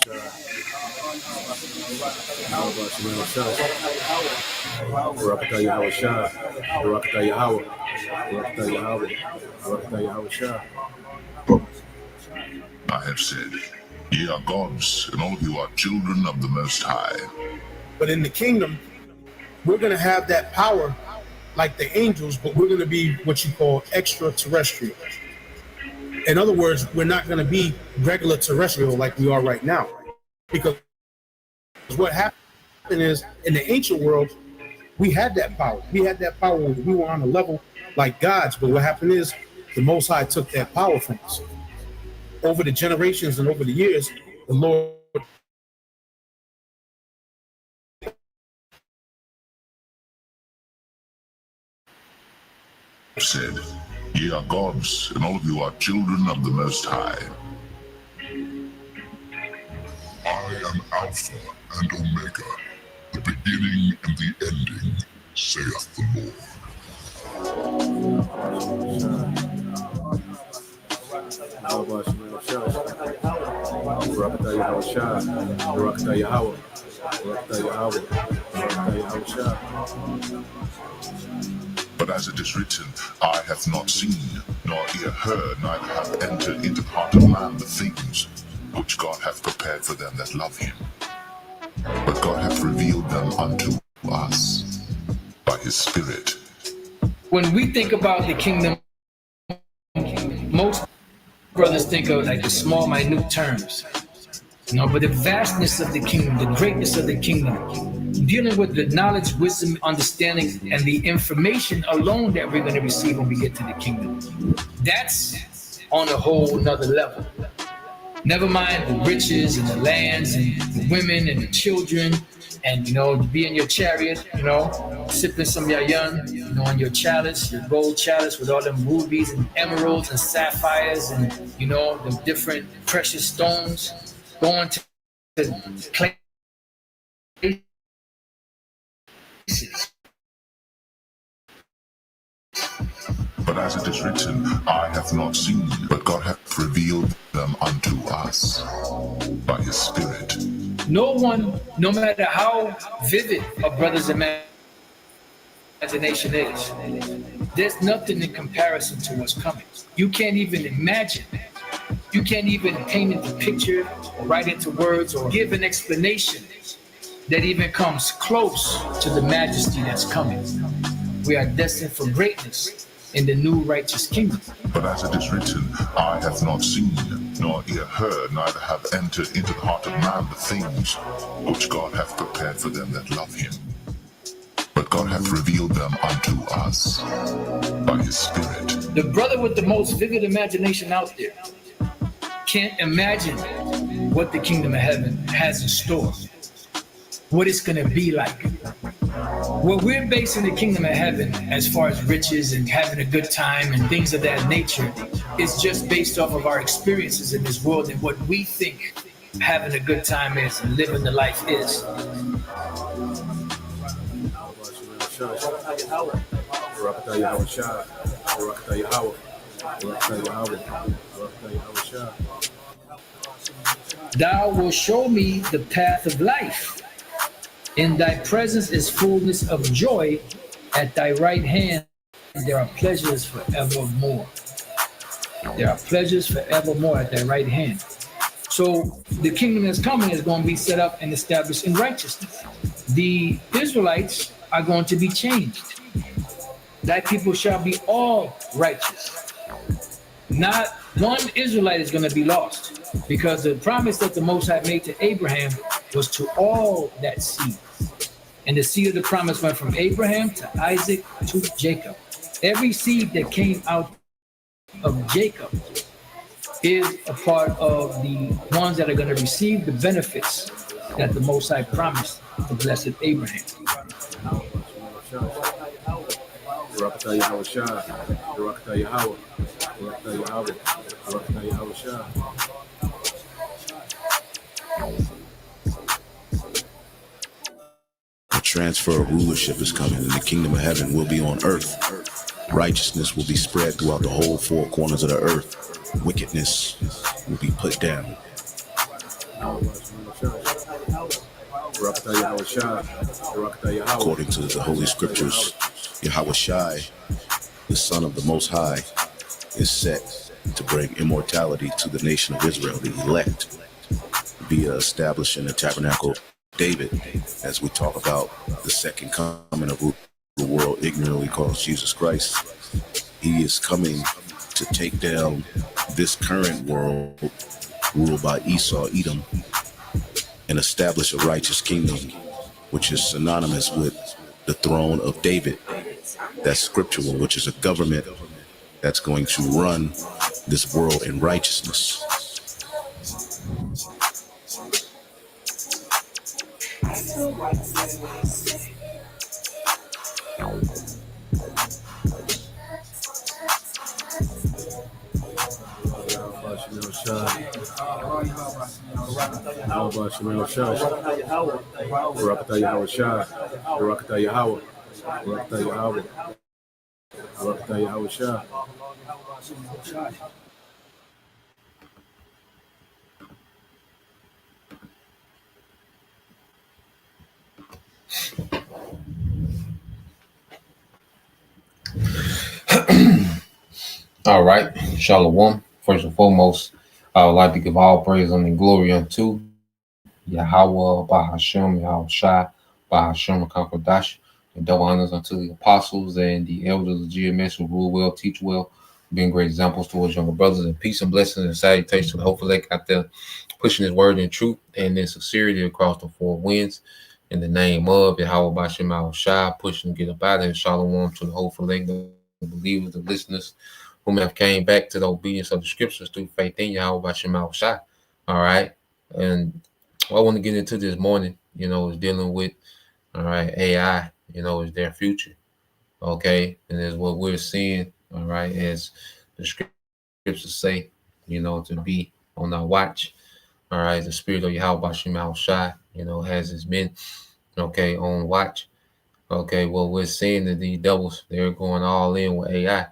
I have said, ye are gods, and all of you are children of the Most High. But in the kingdom, we're going to have that power like the angels, but we're going to be what you call extraterrestrial. In other words, we're not going to be regular terrestrial like we are right now. Because what happened is, in the ancient world, we had that power. We had that power when we were on a level like gods. But what happened is, the Most High took that power from us. Over the generations and over the years, the Lord said, ye are gods, and all of you are children of the Most High. I am Alpha and Omega, the beginning and the ending, saith the Lord. But as it is written, eye hath not seen, nor ear heard, neither hath entered into the heart of man the things which God hath prepared for them that love him. But God hath revealed them unto us by his Spirit. When we think about the kingdom, most brothers think of like the small, minute terms. But the vastness of the kingdom, the greatness of the kingdom, dealing with the knowledge, wisdom, understanding, and the information alone that we're going to receive when we get to the kingdom. That's on a whole nother level. Never mind the riches and the lands and the women and the children and, to be in your chariot, sipping some yayan, on your chalice, your gold chalice with all them rubies and emeralds and sapphires and, the different precious stones, going to places. But as it is written, eye hath not seen, but God hath revealed them unto us by his Spirit. No one, no matter how vivid a brother's imagination is, there's nothing in comparison to what's coming. You can't even imagine. You can't even paint into picture or write into words or give an explanation that even comes close to the majesty that's coming. We are destined for greatness in the new righteous kingdom. But as it is written, eye hath not seen, nor ear heard, neither hath entered into the heart of man the things which God hath prepared for them that love him. But God hath revealed them unto us by his Spirit. The brother with the most vivid imagination out there can't imagine what the kingdom of heaven has in store, what it's going to be like. What we're basing the kingdom of heaven as far as riches and having a good time and things of that nature is just based off of our experiences in this world and what we think having a good time is and living the life is. Thou wilt show me the path of life. In thy presence is fullness of joy. At thy right hand there are pleasures forevermore. There are pleasures forevermore at thy right hand. So the kingdom that's coming is going to be set up and established in righteousness. The Israelites are going to be changed. Thy people shall be all righteous. Not one Israelite is going to be lost, because the promise that the Most High made to Abraham was to all that seed. And the seed of the promise went from Abraham to Isaac to Jacob. Every seed that came out of Jacob is a part of the ones that are going to receive the benefits that the Most High promised to blessed Abraham. A transfer of rulership is coming, and the kingdom of heaven will be on earth. Righteousness will be spread throughout the whole four corners of the earth. Wickedness will be put down. According to the Holy Scriptures, Yahweh Shai, the Son of the Most High, is set to bring immortality to the nation of Israel, the elect, via establishing the tabernacle of David, as we talk about the second coming of who the world ignorantly calls Jesus Christ. He is coming to take down this current world ruled by Esau, Edom, and establish a righteous kingdom, which is synonymous with the throne of David. That's scriptural, which is a government that's going to run this world in righteousness. All right, Shalom. First and foremost, I would like to give all praise and glory unto Yahweh, Bahashem, Yahweh Shai, Bahashem, Kakodash, and double honors unto the apostles and the elders of GMS who rule well, teach well, being great examples towards younger brothers, and peace and blessings and salutations to the hopeful elect out there, pushing his word in truth and in sincerity across the four winds. In the name of Yahweh, Bahashem, Yahweh Shai, pushing to get up out of it. Shalom to the hopeful elect, the believers, the listeners, whom have came back to the obedience of the scriptures through faith in Yahweh Bashem Shai. All right. And what I want to get into this morning, is dealing with, all right, AI, is their future. Okay. And is what we're seeing, all right, as the scriptures say, to be on our watch. All right. The spirit of Yahweh Bashem Shai, has his men, okay, on watch. Okay. Well, we're seeing that these devils, they're going all in with AI.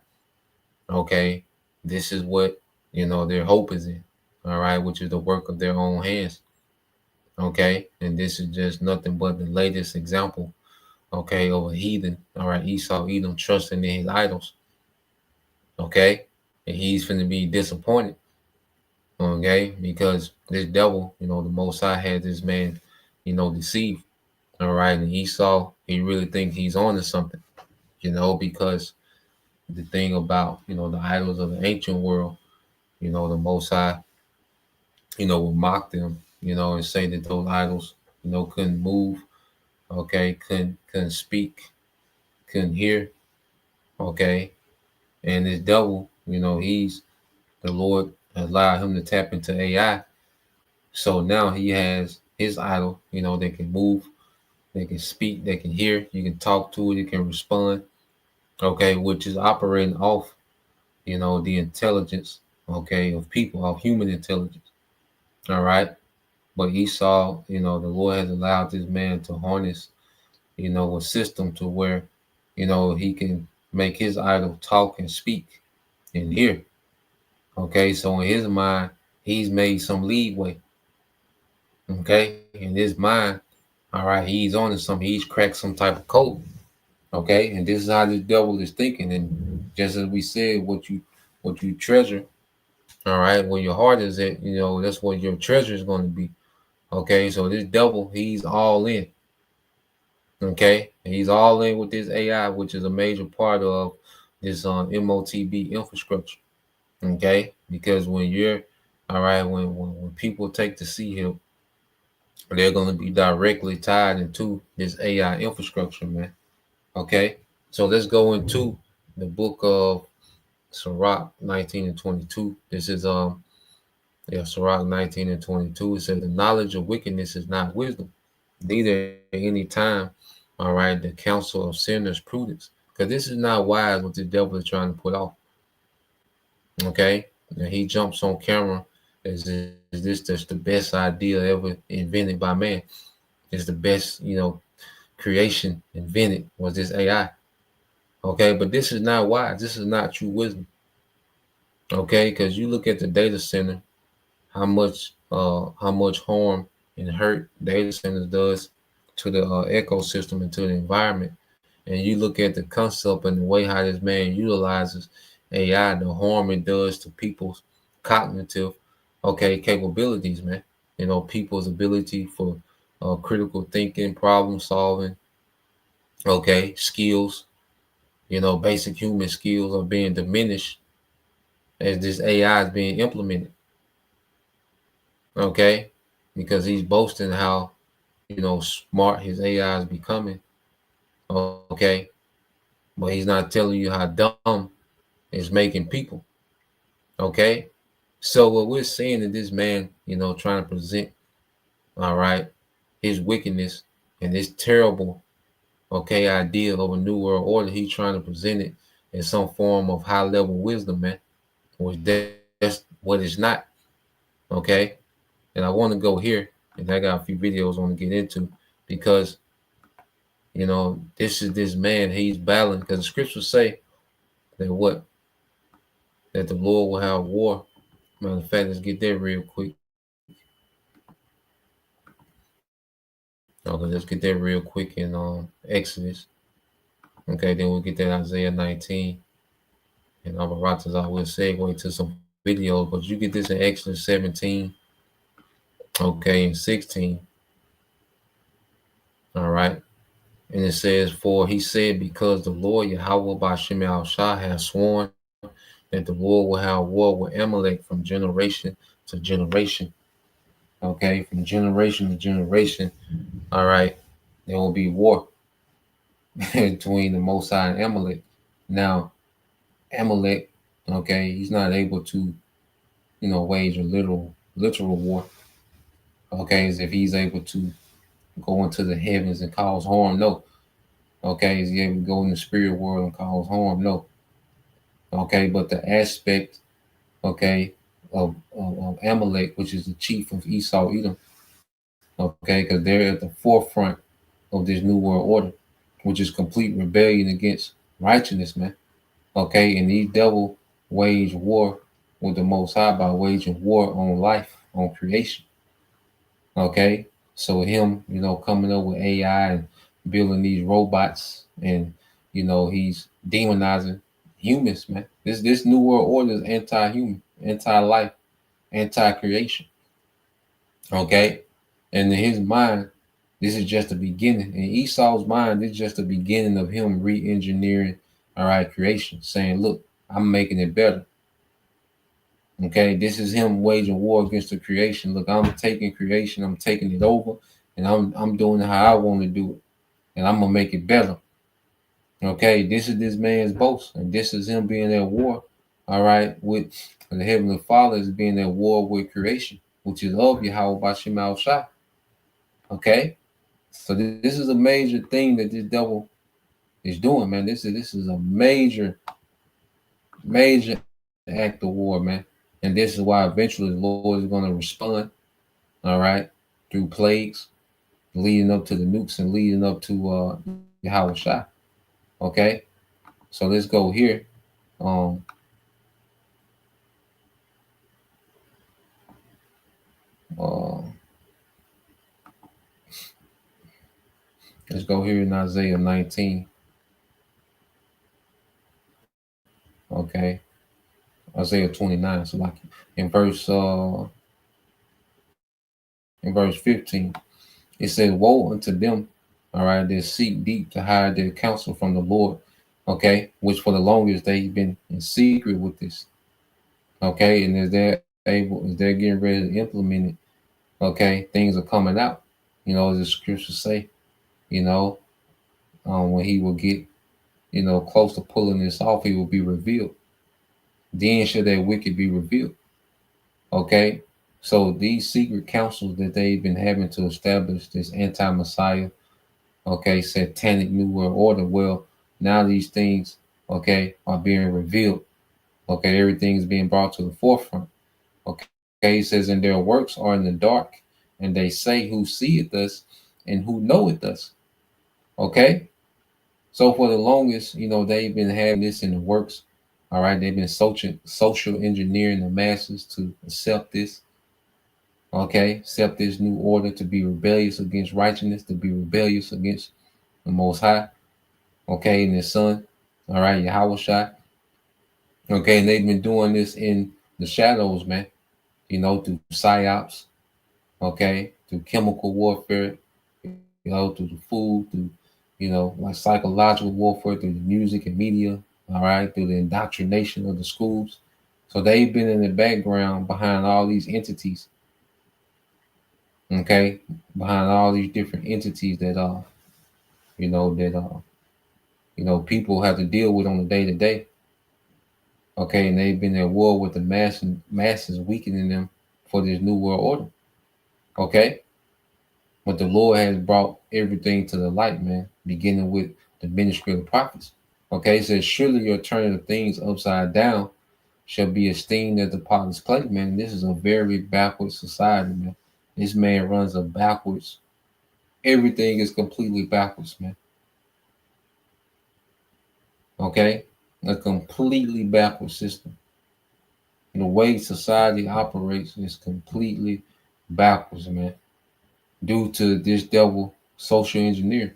Okay, this is what, their hope is in, all right, which is the work of their own hands. Okay, and this is just nothing but the latest example, okay, of a heathen, all right, Esau, Edom, trusting in his idols. Okay, and he's going to be disappointed, okay, because this devil, the Most High had this man, deceived, all right, and Esau, he really thinks he's on to something, because the thing about, the idols of the ancient world, the Most High, would mock them, and say that those idols, couldn't move, okay, couldn't speak, couldn't hear, okay. And this devil, the Lord has allowed him to tap into AI. So now he has his idol, they can move, they can speak, they can hear, you can talk to it, it can respond, okay, which is operating off, the intelligence, okay, of people, of human intelligence. All right. But Esau, the Lord has allowed this man to harness, a system to where, he can make his idol talk and speak and hear. Okay. So in his mind, he's made some leeway. Okay. In his mind, all right, he's on to something. He's cracked some type of code. Okay. And this is how this devil is thinking. And just as we said, what you treasure, all right, where your heart is at, that's what your treasure is going to be. Okay, so this devil, he's all in. Okay, and he's all in with this AI, which is a major part of this MOTB infrastructure. Okay, because when you're, all right, when people take to see him, they're going to be directly tied into this AI infrastructure, man. Okay, so let's go into the book of Sirach 19 and 22. This is Sirach 19 and 22. It says, the knowledge of wickedness is not wisdom, neither at any time, all right, the counsel of sinners prudence. Because this is not wise what the devil is trying to put off. Okay, and he jumps on camera. Is this just the best idea ever invented by man? It's the best, creation invented was this AI. Okay, but this is not wise. This is not true wisdom. Okay, because you look at the data center, how much harm and hurt data centers does to the ecosystem and to the environment. And you look at the concept and the way how this man utilizes AI, the harm it does to people's cognitive, capabilities, man. You know, people's ability for critical thinking, problem solving, skills. You know, basic human skills are being diminished as this AI is being implemented. Okay, because he's boasting how smart his AI is becoming. Okay, but he's not telling you how dumb it's making people. Okay, so what we're seeing is this man, trying to present, all right, his wickedness and this terrible, idea of a new world order. He's trying to present it in some form of high level wisdom, man, which that's what it's not. Okay, and I want to go here, and I got a few videos I want to get into because this is this man, he's battling because the scriptures say that what? That the Lord will have war. Matter of fact, let's get there real quick. Okay, let's get there real quick in Exodus. Okay, then we'll get that Isaiah 19. And I will segue to some videos, but you get this in Exodus 17. Okay, and 16. All right. And it says, for he said, because the Lord Yahweh Ba'Shem Al-Shah has sworn that the Lord will have war with Amalek from generation to generation. Okay, from generation to generation. All right, there will be war between the Most High and Amalek. Now, Amalek, he's not able to, wage a literal war. Okay, as if he's able to go into the heavens and cause harm. No. Okay, is he able to go in the spirit world and cause harm? No. Okay, but the aspect, of Amalek, which is the chief of Esau, Edom, because they're at the forefront of this new world order, which is complete rebellion against righteousness, man. Okay, and these devil wage war with the Most High by waging war on life, on creation. Okay, so him, coming up with AI and building these robots, and he's demonizing humans, man. This new world order is anti-human, anti-life, anti-creation. Okay, and in his mind, this is just the beginning. In Esau's mind, this is just the beginning of him re-engineering, all right, creation, saying, look, I'm making it better. Okay, this is him waging war against the creation. Look, I'm taking creation, I'm taking it over, and I'm doing it how I want to do it, and I'm gonna make it better. Okay, this is this man's boast, and this is him being at war, all right, with the Heavenly Father is being at war with creation, which is of Yahweh Ba'Shem Al-Shah. Okay, so this is a major thing that this devil is doing, man. This is a major act of war, man. And this is why eventually the Lord is going to respond, all right, through plagues, leading up to the nukes and leading up to Yahweh Shah. Okay, so let's go here. Let's go here in Isaiah 19. Okay, Isaiah 29. So like in verse 15, it says, woe unto them, all right, that seek deep to hide their counsel from the Lord, okay, which for the longest they've been in secret with this, okay, and as they're getting ready to implement it, okay, things are coming out, as the scriptures say, when he will get, close to pulling this off, he will be revealed. Then shall that wicked be revealed, okay. So these secret councils that they've been having to establish this anti-Messiah, okay, satanic new world order. Well, now these things, okay, are being revealed. Okay, everything's being brought to the forefront. Okay, he says, and their works are in the dark, and they say, who seeth us and who knoweth us. Okay, so for the longest, they've been having this in the works. All right, they've been social engineering the masses to accept this. Okay, accept this new order to be rebellious against righteousness, to be rebellious against the Most High. Okay, and His Son. All right, Yahweh Shai. Okay, and they've been doing this in the shadows, man. Through psyops. Okay, through chemical warfare. Through the food, through like psychological warfare, through the music and media. All right, through the indoctrination of the schools. So they've been in the background behind all these entities. Okay, behind all these different entities that people have to deal with on a day to day. Okay, and they've been at war with the masses weakening them for this new world order. Okay, but the Lord has brought everything to the light, man, beginning with the ministry of the prophets. Okay, it says, surely your turning of things upside down shall be esteemed as the potter's clay, man. This is a very backward society, man. This man runs a backwards. Everything is completely backwards, man. Okay, a completely backward system. The way society operates is completely backwards, man, due to this devil social engineer.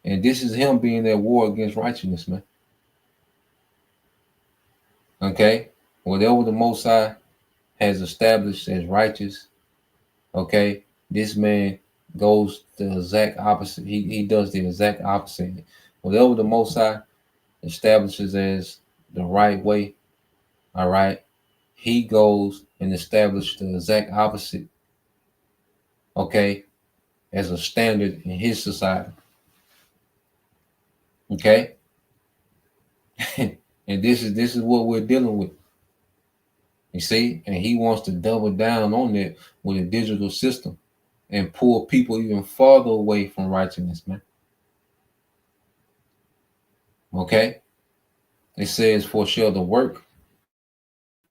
And this is him being at war against righteousness, man. Okay, whatever the Most High has established as righteous, okay, this man goes the exact opposite. He does the exact opposite. Whatever the Most High establishes as the right way, all right, he goes and establishes the exact opposite, okay, as a standard in his society. Okay. And this is what we're dealing with. You see, and he wants to double down on that with a digital system and pull people even farther away from righteousness, man. Okay. It says, for shall the work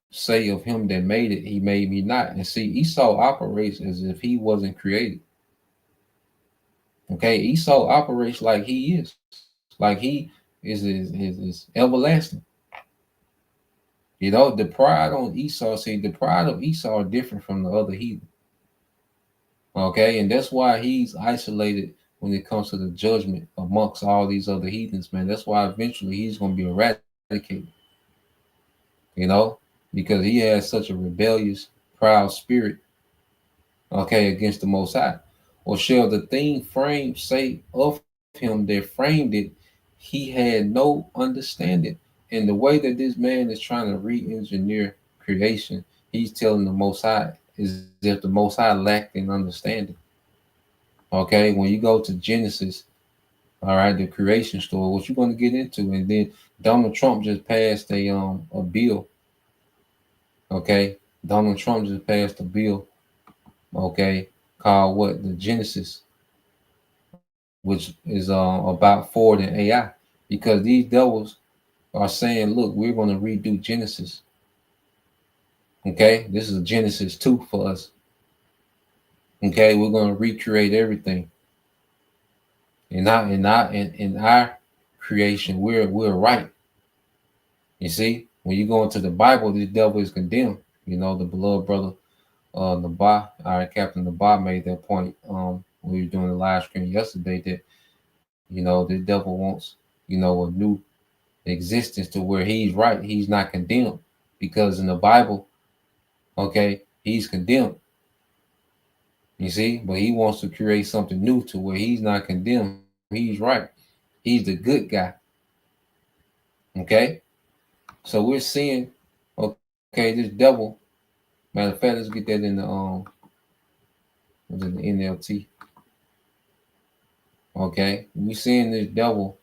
say of him that made it, he made me not. And see, Esau operates as if he wasn't created. Okay, Esau operates like he is, like he is everlasting. The pride on Esau, see, the pride of Esau are different from the other heathen. Okay, and that's why he's isolated when it comes to the judgment amongst all these other heathens, man. That's why eventually he's going to be eradicated, because he has such a rebellious, proud spirit, okay, against the Most High. Or shall the thing framed say of him that framed it, he had no understanding. And the way that this man is trying to re-engineer creation, he's telling the Most High is if the Most High lacked in understanding. Okay, when you go to Genesis, all right, the creation story, what you're going to get into, and then Donald Trump just passed a bill. Okay, Donald Trump just passed a bill. Okay, called what? The Genesis, which is about Ford and AI, because these devils are saying, look, we're going to redo Genesis. Okay, this is Genesis 2 for us. Okay, we're going to recreate everything. In our creation, we're right. You see, when you go into the Bible, this devil is condemned. The beloved brother Nabah, our Captain Nabah, made that point when we were doing the live stream yesterday, that the devil wants a new existence to where he's right, he's not condemned, because in the Bible, okay, he's condemned. You see, but he wants to create something new to where he's not condemned, he's right, he's the good guy. Okay, so we're seeing, okay, this devil. Matter of fact, let's get that in the NLT. Okay, we seeing this devil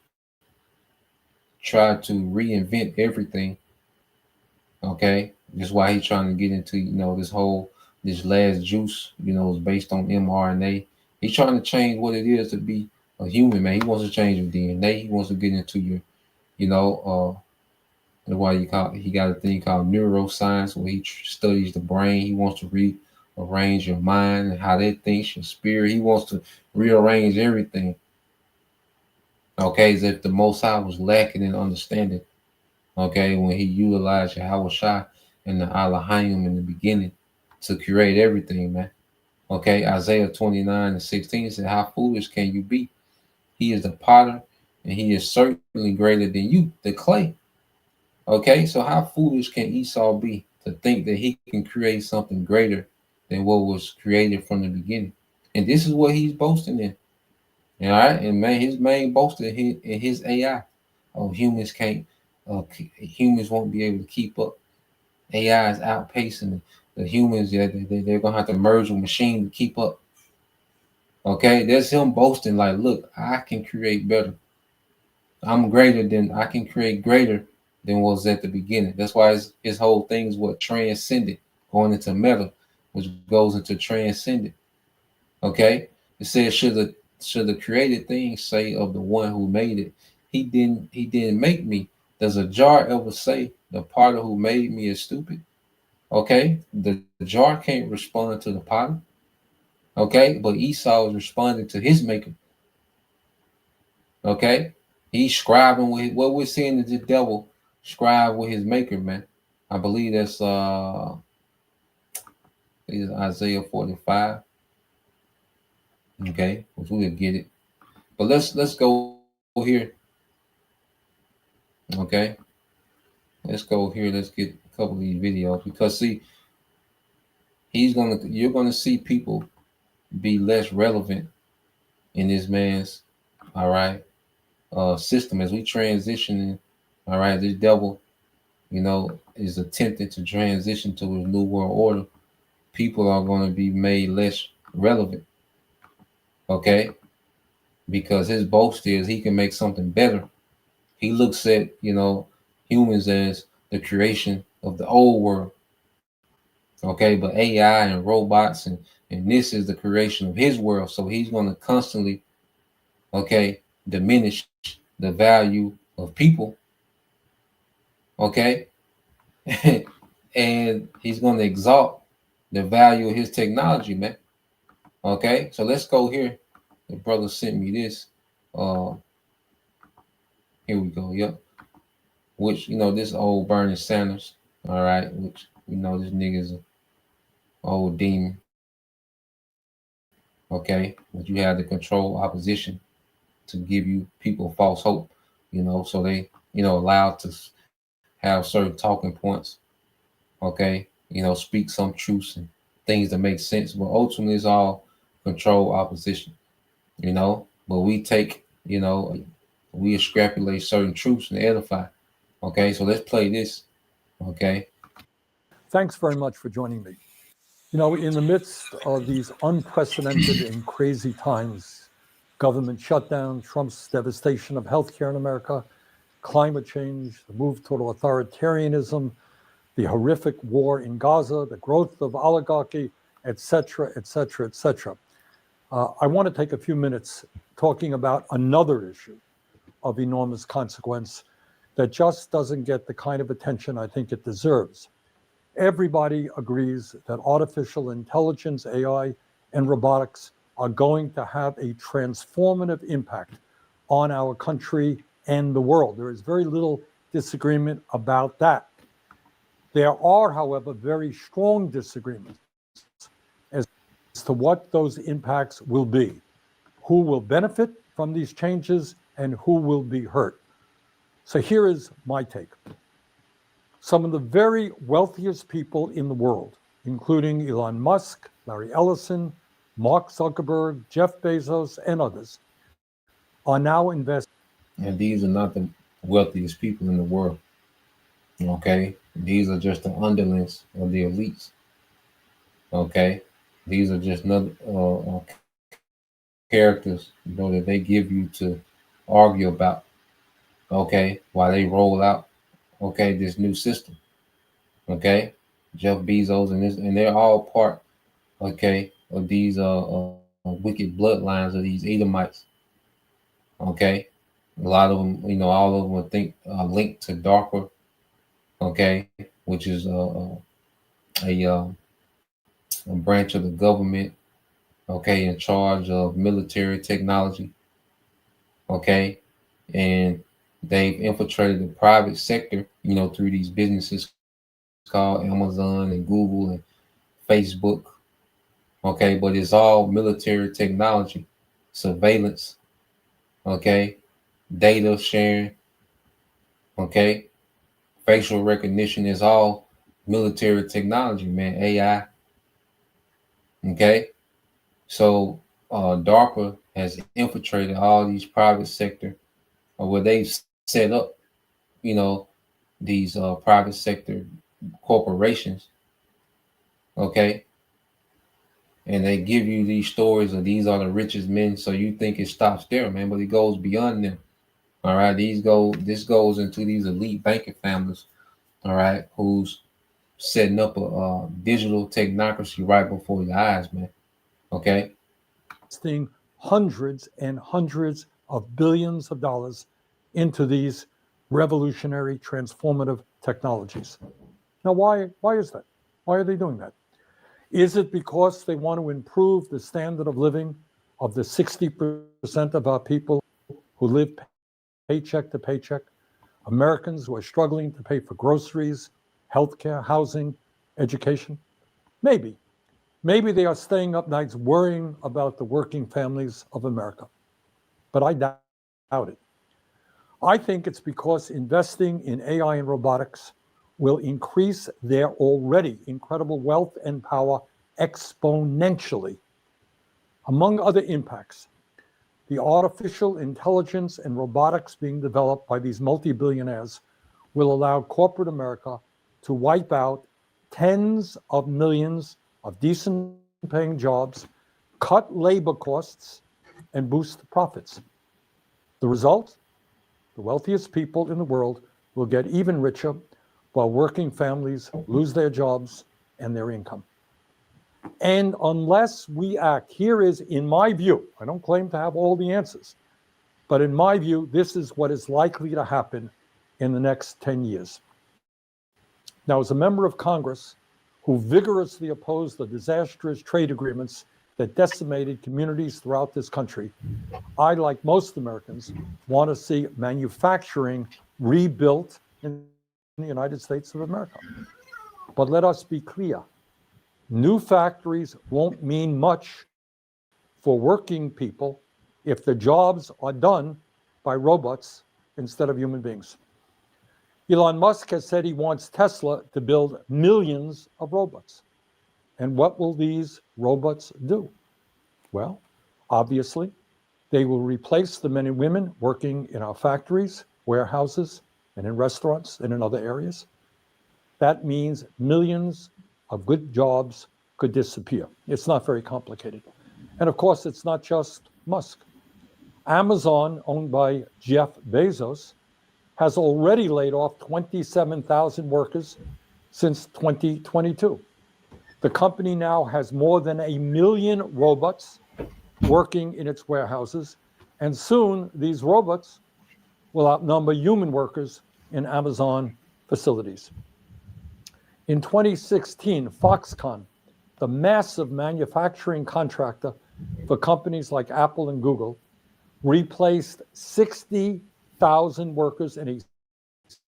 try to reinvent everything. Okay, that's why he's trying to get into this last juice. Is based on mRNA. He's trying to change what it is to be a human, man. He wants to change your DNA. He wants to get into your, that's why he got a thing called neuroscience, where he studies the brain. He wants to rearrange your mind and how that thinks, your spirit. He wants to rearrange everything. Okay, as if the Most High was lacking in understanding. Okay, when he utilized Yahweh Shai and the Elohim in the beginning to create everything, man. Okay, Isaiah 29:16 said, how foolish can you be? He is the potter, and he is certainly greater than you, the clay. Okay, so how foolish can Esau be to think that he can create something greater than what was created from the beginning? And this is what he's boasting in. All right, and man, his main boast in his AI. Oh, humans won't be able to keep up. AI is outpacing the humans. Yeah, they're gonna have to merge with machine to keep up. Okay, there's him boasting like, look, I can create better. I can create greater than was at the beginning. That's why his whole thing is what transcended, going into meta, which goes into transcendent. Okay, it says should the created thing say of the one who made it, he didn't make me. Does a jar ever say the potter who made me is stupid? Okay, the jar can't respond to the potter. Okay, but Esau is responding to his maker. Okay, he's scribing with what we're seeing is the devil scribe with his maker, man. I believe that's Isaiah 45. Okay, which we'll get it. But let's go here. Okay, let's go here. Let's get a couple of these videos because see, you're gonna see people be less relevant in this man's all right system as we transition. All right, this devil, is attempting to transition to a new world order. People are going to be made less relevant. Okay, because his boast is he can make something better. He looks at humans as the creation of the old world. Okay, but AI and robots and this is the creation of his world. So he's going to constantly, diminish the value of people. Okay, and he's going to exalt the value of his technology, man. Okay, so let's go here. The brother sent me this. Here we go. Yep. Which this old Bernie Sanders. All right, which this nigga's an old demon. Okay, but you have to control opposition to give you people false hope. So they allowed to have certain talking points. Okay, speak some truths and things that make sense, but ultimately it's all control opposition. But we take we extrapolate certain truths and edify. Okay, so let's play this. Okay. Thanks very much for joining me. In the midst of these unprecedented and crazy times, government shutdown, Trump's devastation of healthcare in America, climate change, the move toward authoritarianism, the horrific war in Gaza, the growth of oligarchy, etc., etc., etc. I want to take a few minutes talking about another issue of enormous consequence that just doesn't get the kind of attention I think it deserves. Everybody agrees that artificial intelligence, AI, and robotics are going to have a transformative impact on our country and the world. There is very little disagreement about that. There are, however, very strong disagreements as to what those impacts will be, who will benefit from these changes, and who will be hurt. So here is my take. Some of the very wealthiest people in the world, including Elon Musk, Larry Ellison, Mark Zuckerberg, Jeff Bezos, and others, are now investing. And these are not the wealthiest people in the world. Okay, these are just the underlings of the elites. Okay, these are just another characters that they give you to argue about. Okay, while they roll out this new system. Okay, Jeff Bezos and they're all part of these wicked bloodlines of these Edomites. Okay, a lot of them, all of them I think linked to DARPA. Okay, which is a branch of the government. Okay, in charge of military technology. Okay, and they've infiltrated the private sector, through these businesses called Amazon and Google and Facebook. Okay, but it's all military technology, surveillance, okay, data sharing, okay, facial recognition is all military technology, man. AI, okay. So DARPA has infiltrated all these private sector, or where they've set up, you know, these private sector corporations, okay, and they give you these stories of these are the richest men, so you think it stops there, man, but it goes beyond them. All right, this goes into these elite banking families, all right, who's setting up a digital technocracy right before your eyes, man. Okay, Investing hundreds and hundreds of billions of dollars into these revolutionary, transformative technologies. Now, why is that? Why are they doing that? Is it because they want to improve the standard of living of the 60% of our people who live paycheck to paycheck, Americans who are struggling to pay for groceries, healthcare, housing, education? Maybe. Maybe they are staying up nights worrying about the working families of America. But I doubt it. I think it's because investing in AI and robotics will increase their already incredible wealth and power exponentially. Among other impacts, the artificial intelligence and robotics being developed by these multi-billionaires will allow corporate America to wipe out tens of millions of decent paying jobs, cut labor costs, and boost profits. The result? The wealthiest people in the world will get even richer while working families lose their jobs and their income. And unless we act, here is, in my view, I don't claim to have all the answers, but in my view, this is what is likely to happen in the next 10 years. Now, as a member of Congress who vigorously opposed the disastrous trade agreements that decimated communities throughout this country, I, like most Americans, want to see manufacturing rebuilt in the United States of America. But let us be clear. New factories won't mean much for working people if the jobs are done by robots instead of human beings. Elon Musk has said he wants Tesla to build millions of robots. And what will these robots do? Well, obviously, they will replace the men and women working in our factories, warehouses, and in restaurants and in other areas. That means millions of good jobs could disappear. It's not very complicated. And of course, it's not just Musk. Amazon, owned by Jeff Bezos, has already laid off 27,000 workers since 2022. The company now has more than 1 million robots working in its warehouses, and soon these robots will outnumber human workers in Amazon facilities. In 2016, Foxconn, the massive manufacturing contractor for companies like Apple and Google, replaced 60,000 workers in a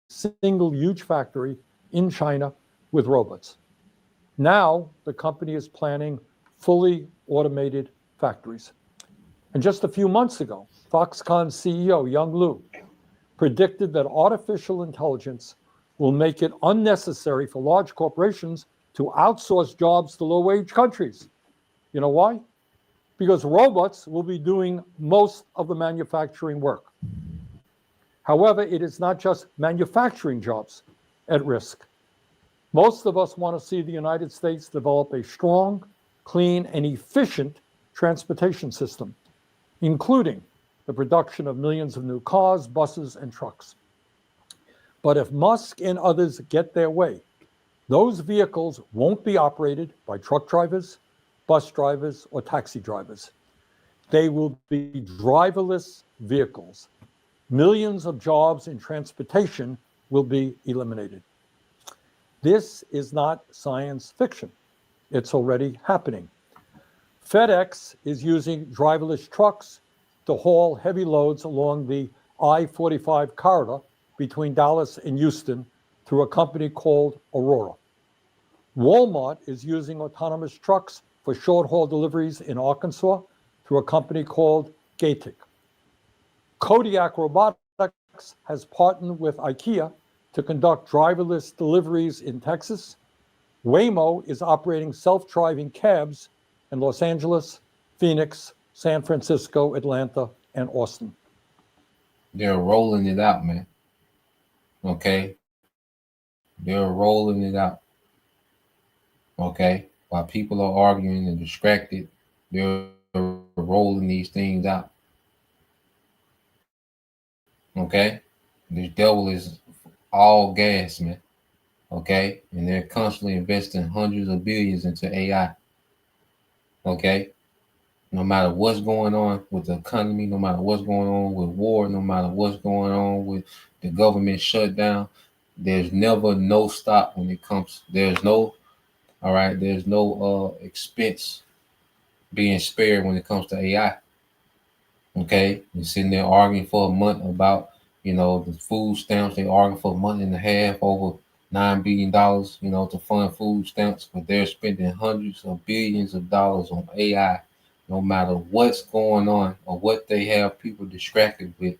single huge factory in China with robots. Now, the company is planning fully automated factories. And just a few months ago, Foxconn CEO Young Liu predicted that artificial intelligence will make it unnecessary for large corporations to outsource jobs to low-wage countries. You know why? Because robots will be doing most of the manufacturing work. However, it is not just manufacturing jobs at risk. Most of us want to see the United States develop a strong, clean, and efficient transportation system, including the production of millions of new cars, buses, and trucks. But if Musk and others get their way, those vehicles won't be operated by truck drivers, bus drivers, or taxi drivers. They will be driverless vehicles. Millions of jobs in transportation will be eliminated. This is not science fiction. It's already happening. FedEx is using driverless trucks to haul heavy loads along the I-45 corridor between Dallas and Houston through a company called Aurora. Walmart is using autonomous trucks for short-haul deliveries in Arkansas through a company called Gatic. Kodiak Robotics has partnered with IKEA to conduct driverless deliveries in Texas. Waymo is operating self-driving cabs in Los Angeles, Phoenix, San Francisco, Atlanta, and Austin. They're rolling it out, man. Okay? They're rolling it out. Okay? While people are arguing and distracted, they're rolling these things out. Okay? This devil is all gas, man. Okay? And they're constantly investing hundreds of billions into AI. Okay? No matter what's going on with the economy, no matter what's going on with war, no matter what's going on with the government shutdown, there's never no stop when it comes. There's no expense being spared when it comes to AI. Okay, you're sitting there arguing for a month about, the food stamps. They arguing for a month and a half over $9 billion, to fund food stamps, but they're spending hundreds of billions of dollars on AI, no matter what's going on or what they have people distracted with.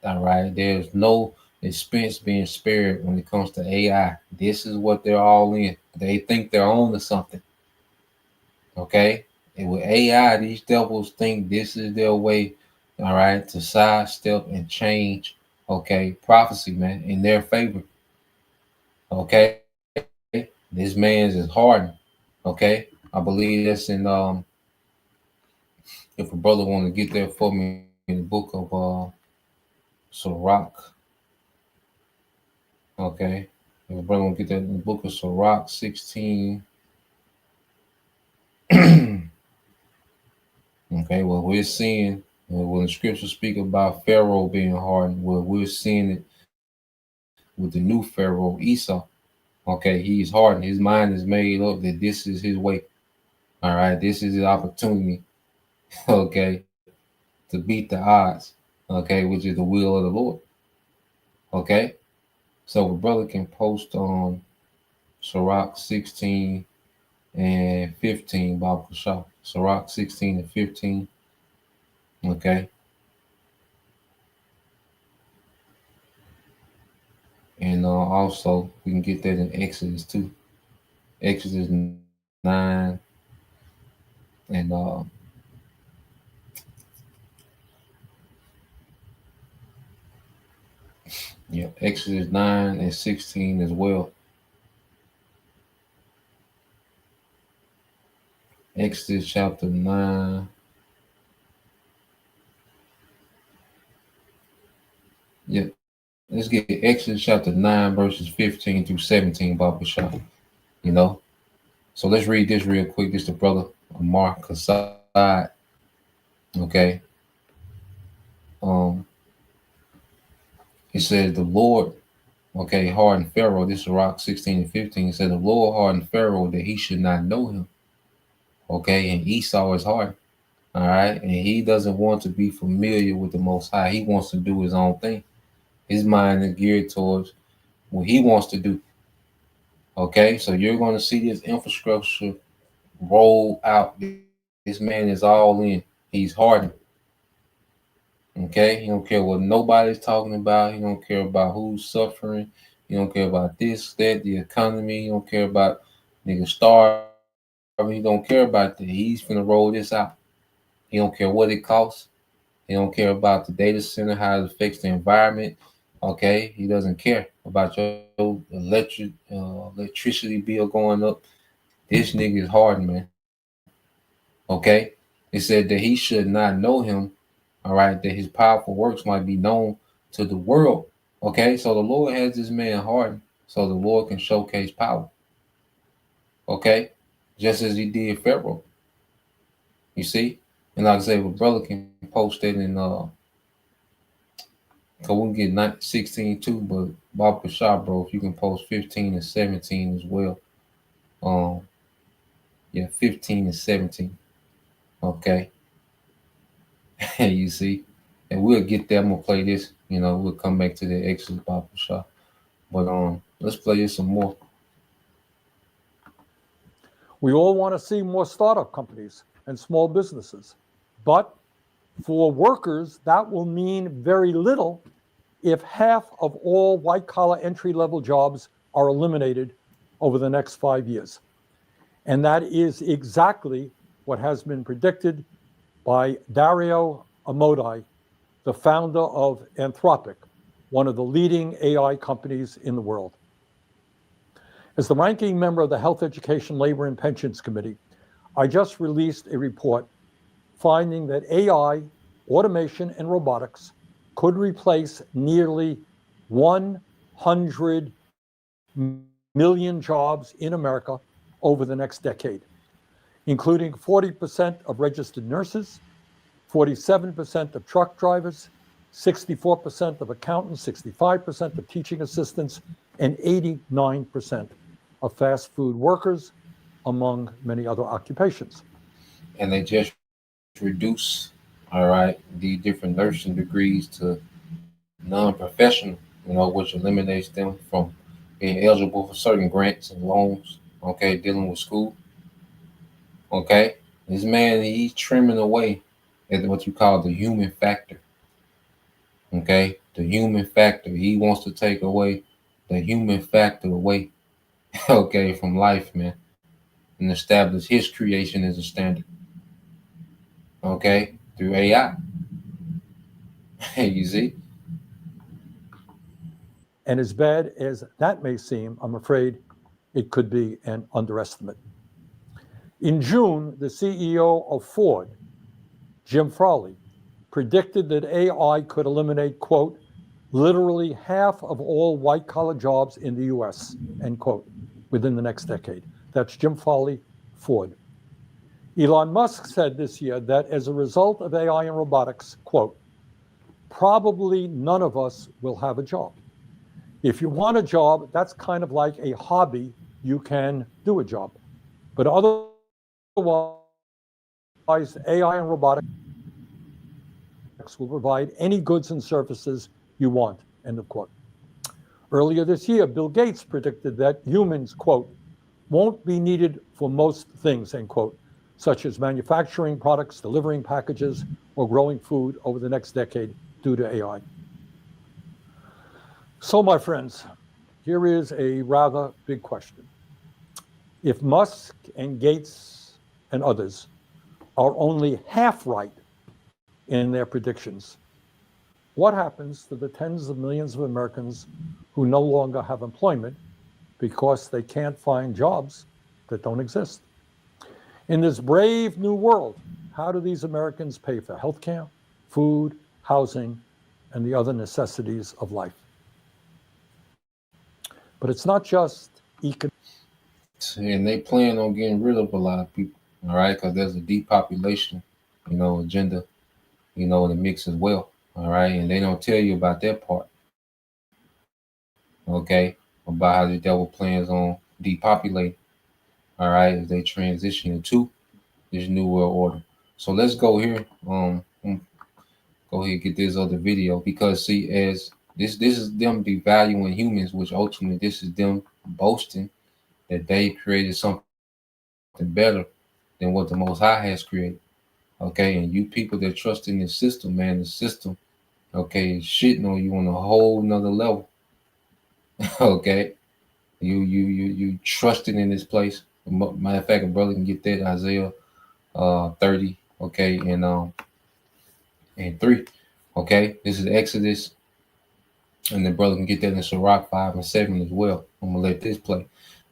All right, there's no expense being spared when it comes to AI. This is what they're all in. They think they're on to something. Okay, and with AI, these devils think this is their way, all right, to sidestep and change, prophecy, man, in their favor. Okay, this man's is hardened. Okay, I believe that's in if a brother want to get there for me in the book of Sirach. Okay, if a brother want to get that in the book of Sirach 16. Okay, well, we're seeing when the scriptures speak about Pharaoh being hardened, well, we're seeing it with the new Pharaoh, Esau. Okay, he's hardened. His mind is made up that this is his way. All right, this is his opportunity, okay, to beat the odds, okay, which is the will of the Lord. Okay, so the brother can post on Sirach 16 and 15, Bob Kashaf. Sirach 16 and 15. Okay. And also, we can get that in Exodus too. Exodus 9 and Exodus 9 and 16 as well. Exodus chapter 9. Yep. Let's get Exodus chapter 9, verses 15 through 17, Baba Shah. So let's read this real quick. This is the brother Amar Kassad. Okay. It says the Lord, hardened Pharaoh. This is Sirach 16 and 15. It says the Lord hardened Pharaoh that he should not know him. Okay, and Esau is hard. All right, and he doesn't want to be familiar with the Most High. He wants to do his own thing. His mind is geared towards what he wants to do. Okay, so you're going to see this infrastructure roll out. This man is all in. He's hardened. Okay, he don't care what nobody's talking about. He don't care about who's suffering. He don't care about this, that, the economy. He don't care about niggas starving. He don't care about that. He's finna roll this out. He don't care what it costs. He don't care about the data center, how it affects the environment. Okay, he doesn't care about your electricity bill going up. This nigga is hard, man. Okay, it said that he should not know him. All right, that his powerful works might be known to the world. Okay, so the Lord has this man hardened so the Lord can showcase power. Okay, just as he did Pharaoh. You see? And like I say, if a brother can post it in cause we can get 16 too, but Bob Kashah, bro, if you can post 15 and 17 as well. 15 and 17. Okay. You see? And we'll get there. I'm gonna play this. We'll come back to the Exodus Bob Kashah. But let's play this some more. We all want to see more startup companies and small businesses. But for workers, that will mean very little if half of all white-collar entry-level jobs are eliminated over the next 5 years. And that is exactly what has been predicted by Dario Amodei, the founder of Anthropic, one of the leading AI companies in the world. As the ranking member of the Health, Education, Labor, and Pensions Committee, I just released a report finding that AI, automation, and robotics could replace nearly 100 million jobs in America over the next decade, including 40% of registered nurses, 47% of truck drivers, 64% of accountants, 65% of teaching assistants, and 89% of fast food workers, among many other occupations. And they just reduce, all right, the different nursing degrees to non-professional, which eliminates them from being eligible for certain grants and loans, okay, dealing with school. Okay, this man, he's trimming away at what you call the human factor. Okay, the human factor. He wants to take away the human factor away, okay, from life, man, and establish his creation as a standard. Okay, through AI. You see? And as bad as that may seem, I'm afraid it could be an underestimate. In June, the CEO of Ford, Jim Farley, predicted that AI could eliminate, quote, literally half of all white-collar jobs in the US, end quote, within the next decade. That's Jim Farley, Ford. Elon Musk said this year that as a result of AI and robotics, quote, probably none of us will have a job. If you want a job, that's kind of like a hobby. You can do a job. But otherwise, AI and robotics will provide any goods and services you want, end of quote. Earlier this year, Bill Gates predicted that humans, quote, won't be needed for most things, end quote, such as manufacturing products, delivering packages, or growing food over the next decade due to AI. So, my friends, here is a rather big question. If Musk and Gates and others are only half right in their predictions, what happens to the tens of millions of Americans who no longer have employment because they can't find jobs that don't exist? In this brave new world, how do these Americans pay for healthcare, food, housing, and the other necessities of life? But it's not just economic. And they plan on getting rid of a lot of people, all right, because there's a depopulation, agenda, in the mix as well, all right, and they don't tell you about that part, okay, about how the devil plans on depopulating, all right, as they transition into this new world order. So let's go here, go ahead and get this other video, because see, as this is them devaluing humans, which ultimately this is them boasting that they created something better than what the Most High has created. Okay, and you people that trust in this system, man, the system, okay, is shitting on you on a whole nother level. Okay, you trusting in this place. Matter of fact, a brother can get that Isaiah 30, okay, and 3. Okay, this is Exodus, and the brother can get that in Sirach 5 and 7 as well. I'm gonna let this play.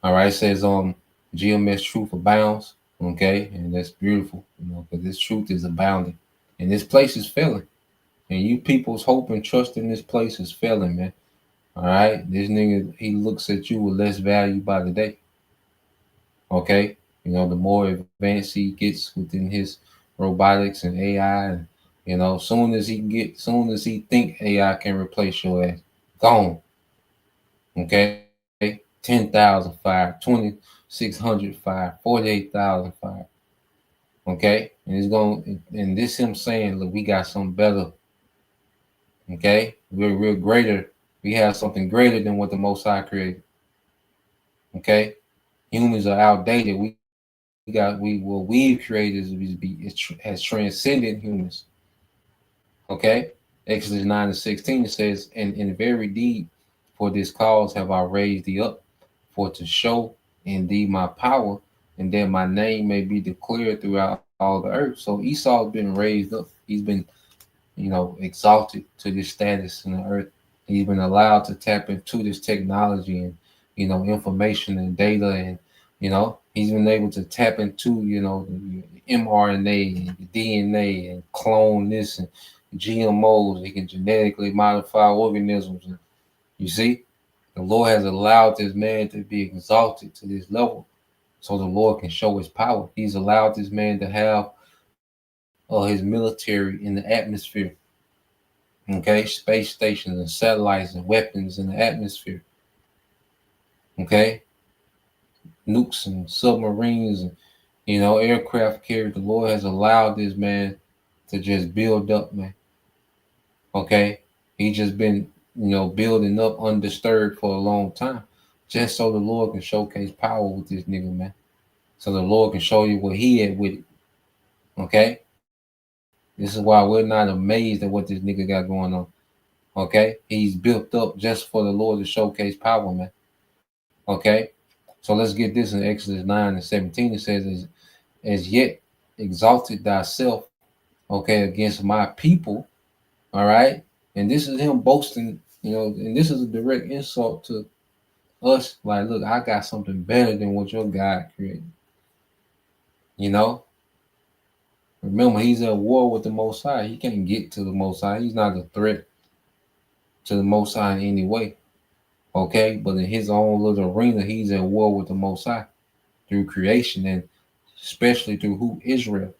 All right, it says GMS truth abounds, okay, and that's beautiful, because this truth is abounding, and this place is failing, and you people's hope and trust in this place is failing, man. All right, this nigga, he looks at you with less value by the day. Okay, the more advanced he gets within his robotics and AI, and soon as he think AI can replace your ass, gone. Okay, 10,000 fired, 2,600 fired, 48,000 fired. Okay, and it's going, and this him saying, look, we got something better. Okay, we're greater. We have something greater than what the Most High created. Okay, humans are outdated. We what we've created has transcended humans. Okay, Exodus 9:16 says, and in very deed, for this cause have I raised thee up, for to show in thee my power, and that my name may be declared throughout all the earth. So Esau's been raised up. He's been, exalted to this status in the earth. He's been allowed to tap into this technology and, information and data, and, he's been able to tap into, the mRNA and DNA and clone this and GMOs. He can genetically modify organisms. And you see, the Lord has allowed this man to be exalted to this level so the Lord can show his power. He's allowed this man to have his military in the atmosphere. Okay, space stations and satellites and weapons in the atmosphere. Okay, nukes and submarines and aircraft carriers. The Lord has allowed this man to just build up, man. Okay, he just been building up undisturbed for a long time, just so the Lord can showcase power with this nigga, man. So the Lord can show you what he had with it. Okay, this is why we're not amazed at what this nigga got going on. Okay, he's built up just for the Lord to showcase power, man. Okay, so let's get this in Exodus 9:17. It says, as yet exalted thyself, okay, against my people. All right, and this is him boasting, and this is a direct insult to us. Like, look, I got something better than what your God created. Remember, he's at war with the Most High. He can't get to the Most High. He's not a threat to the Most High in any way. Okay, but in his own little arena, he's at war with the Most High through creation, and especially through who? Israel.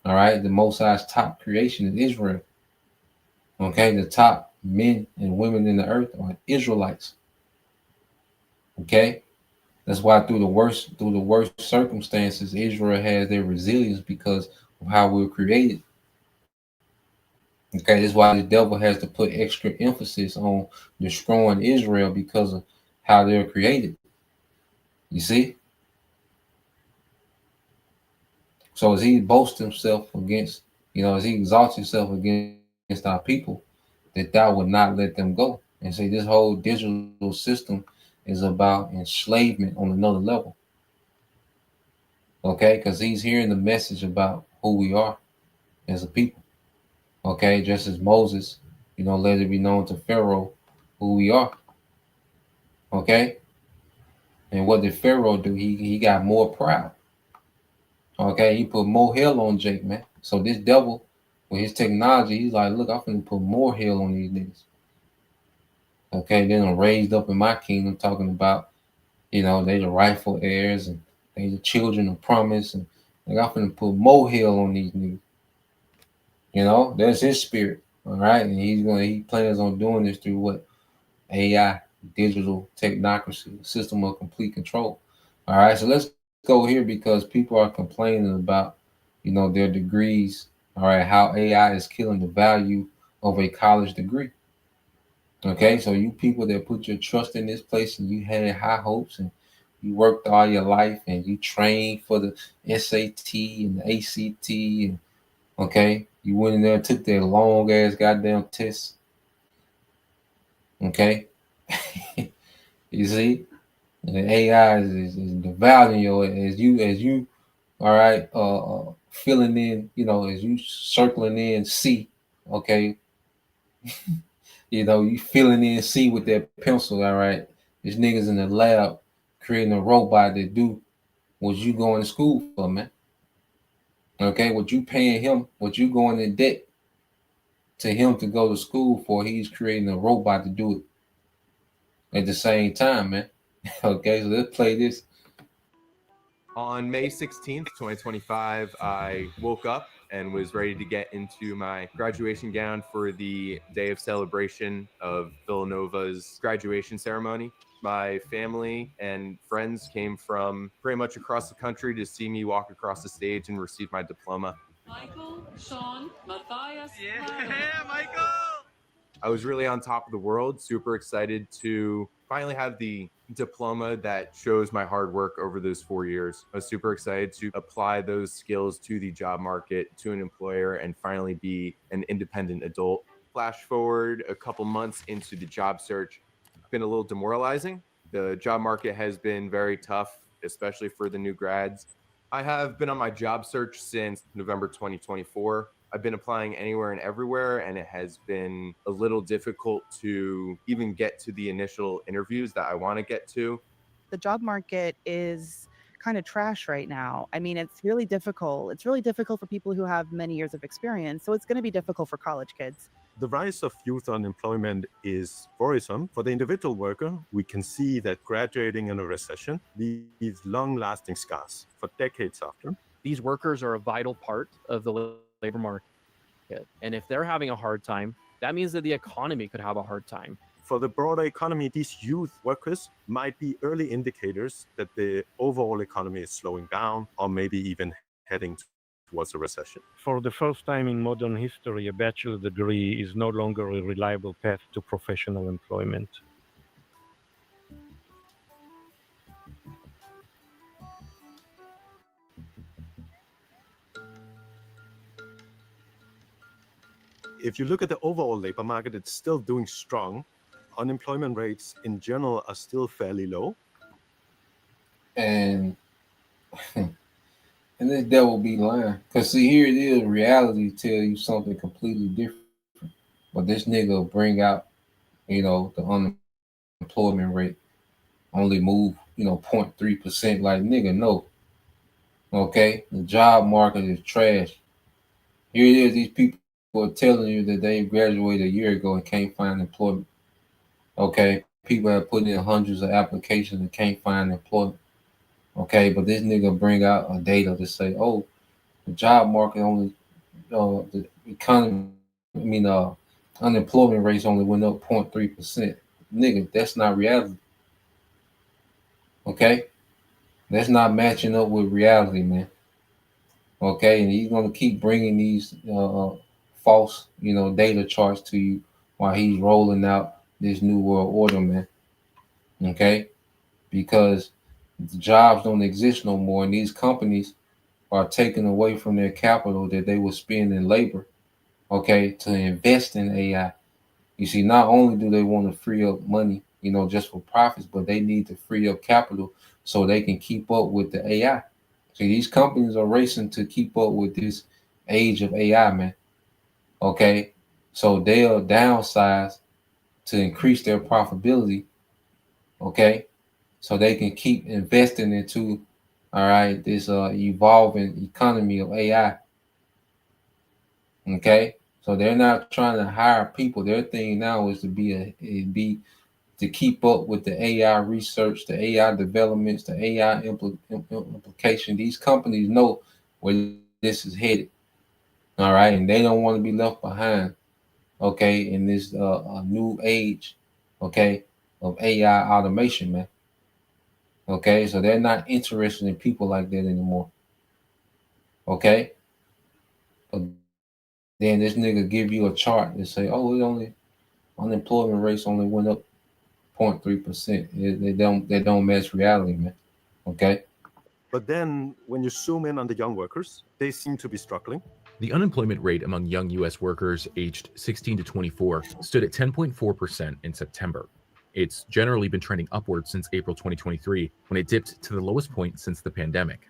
All right, the Most High's top creation is Israel. Okay, the top men and women in the earth are Israelites. Okay, that's why through the worst circumstances, Israel has their resilience because of how we were created. Okay, that's why the devil has to put extra emphasis on destroying Israel because of how they're created. You see? So as he boasts himself against, as he exalts himself against our people, that thou would not let them go. And see, this whole digital system is about enslavement on another level. Okay, because he's hearing the message about who we are as a people. Okay, just as Moses, let it be known to Pharaoh who we are. Okay, and what did Pharaoh do? He got more proud. Okay, he put more hell on Jake, man. So this devil, with his technology, he's like, look, I'm gonna put more hell on these niggas. Okay, then I'm raised up in my kingdom, talking about, they the rightful heirs and they the children of promise, and like, I'm gonna put more hell on these niggas. That's his spirit. All right, and he plans on doing this through what? AI, digital technocracy, system of complete control. All right, so let's go here because people are complaining about, their degrees. All right, how AI is killing the value of a college degree. Okay, so you people that put your trust in this place and you had high hopes and you worked all your life and you trained for the SAT and the ACT and okay, you went in there and took that long ass goddamn test. Okay, you see, and the AI is devaluing you as you, all right, filling in, as you circling in C, okay, you filling in C with that pencil, all right. These niggas in the lab creating a robot that do what you going to school for, man. Okay, what you paying him, what you going in debt to him to go to school for, he's creating a robot to do it at the same time, man. Okay, so let's play this. On May 16th, 2025, I woke up and was ready to get into my graduation gown for the day of celebration of Villanova's graduation ceremony. My family and friends came from pretty much across the country to see me walk across the stage and receive my diploma. Michael, Sean, Matthias, Yeah, Michael! I was really on top of the world, super excited to finally have the diploma that shows my hard work over those 4 years. I was super excited to apply those skills to the job market, to an employer, and finally be an independent adult. Flash forward a couple months into the job search, been a little demoralizing. The job market has been very tough, especially for the new grads. I have been on my job search since November 2024. I've been applying anywhere and everywhere, and it has been a little difficult to even get to the initial interviews that I want to get to. The job market is kind of trash right now. I mean, it's really difficult. It's really difficult for people who have many years of experience. So it's going to be difficult for college kids. The rise of youth unemployment is worrisome. For the individual worker, we can see that graduating in a recession leaves long-lasting scars for decades after. These workers are a vital part of the labor market. And if they're having a hard time, that means that the economy could have a hard time. For the broader economy, these youth workers might be early indicators that the overall economy is slowing down or maybe even heading towards a recession. For the first time in modern history, a bachelor degree is no longer a reliable path to professional employment. If you look at the overall labor market, it's still doing strong. Unemployment rates in general are still fairly low. And and this devil be lying. Because see, here it is, reality tell you something completely different. But this nigga will bring out, the unemployment rate only move, 0.3%. Like, nigga, no. Okay? The job market is trash. Here it is, these people are telling you that they graduated a year ago and can't find employment. Okay? People have put in hundreds of applications and can't find employment. Okay, but this nigga bring out a data to say, oh, the job market only, the economy, unemployment rates only went up 0.3%. Nigga, that's not reality. Okay, that's not matching up with reality, man. Okay, and he's gonna keep bringing these false, data charts to you while he's rolling out this new world order, man. Okay, because the jobs don't exist no more, and these companies are taking away from their capital that they would spend in labor, okay, to invest in AI. You see, not only do they want to free up money, just for profits, but they need to free up capital so they can keep up with the AI. See, these companies are racing to keep up with this age of AI, man. Okay, so they'll downsize to increase their profitability, okay, so they can keep investing into, this evolving economy of AI. Okay, so they're not trying to hire people. Their thing now is to keep up with the AI research, the AI developments, the AI implication. These companies know where this is headed. All right, and they don't want to be left behind. Okay, in this new age, okay, of AI automation, man. Okay, so they're not interested in people like that anymore. Okay, but then this nigga give you a chart and say, oh, unemployment rates only went up 0.3%. They don't match reality, man. Okay. But then when you zoom in on the young workers, they seem to be struggling. The unemployment rate among young U.S. workers aged 16 to 24 stood at 10.4% in September. It's generally been trending upward since April 2023, when it dipped to the lowest point since the pandemic.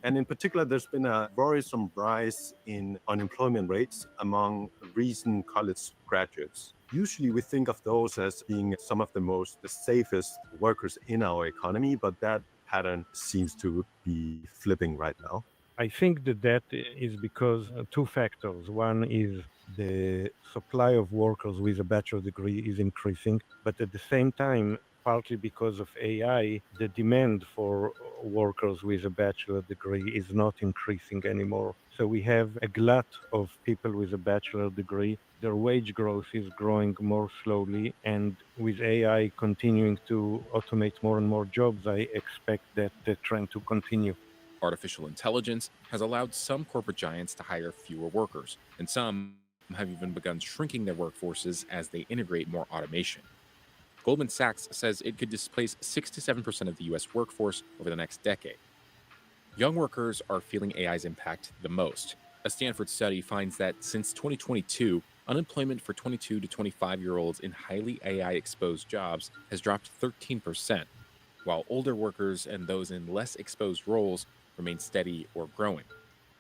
And in particular, there's been a worrisome rise in unemployment rates among recent college graduates. Usually we think of those as being some of the safest workers in our economy, but that pattern seems to be flipping right now. I think that is because two factors. One is the supply of workers with a bachelor degree is increasing, but at the same time, partly because of AI, the demand for workers with a bachelor degree is not increasing anymore. So we have a glut of people with a bachelor degree. Their wage growth is growing more slowly, and with AI continuing to automate more and more jobs, I expect that the trend to continue. Artificial intelligence has allowed some corporate giants to hire fewer workers, and some have even begun shrinking their workforces as they integrate more automation. Goldman Sachs says it could displace 6 to 7% of the US workforce over the next decade. Young workers are feeling AI's impact the most. A Stanford study finds that since 2022, unemployment for 22 to 25-year-olds in highly AI-exposed jobs has dropped 13%, while older workers and those in less exposed roles remain steady or growing.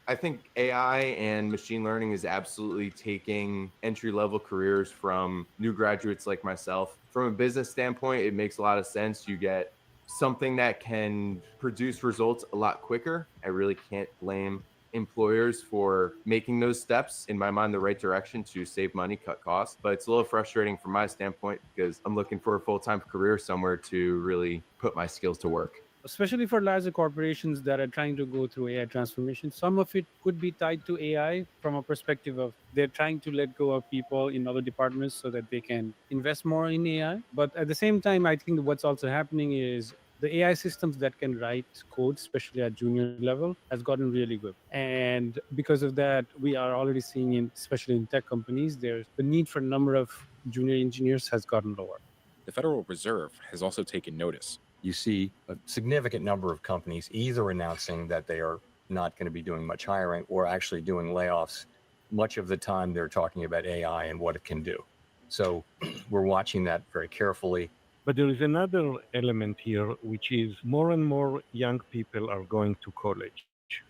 I think AI and machine learning is absolutely taking entry-level careers from new graduates like myself. From a business standpoint, it makes a lot of sense. You get something that can produce results a lot quicker. I really can't blame employers for making those steps, in my mind, the right direction to save money, cut costs. But it's a little frustrating from my standpoint because I'm looking for a full-time career somewhere to really put my skills to work. Especially for larger corporations that are trying to go through AI transformation. Some of it could be tied to AI from a perspective of they're trying to let go of people in other departments so that they can invest more in AI. But at the same time, I think what's also happening is the AI systems that can write code, especially at junior level, has gotten really good. And because of that, we are already seeing, especially in tech companies, there's the need for a number of junior engineers has gotten lower. The Federal Reserve has also taken notice. You see a significant number of companies either announcing that they are not going to be doing much hiring or actually doing layoffs. Much of the time they're talking about AI and what it can do. So we're watching that very carefully. But there is another element here, which is more and more young people are going to college,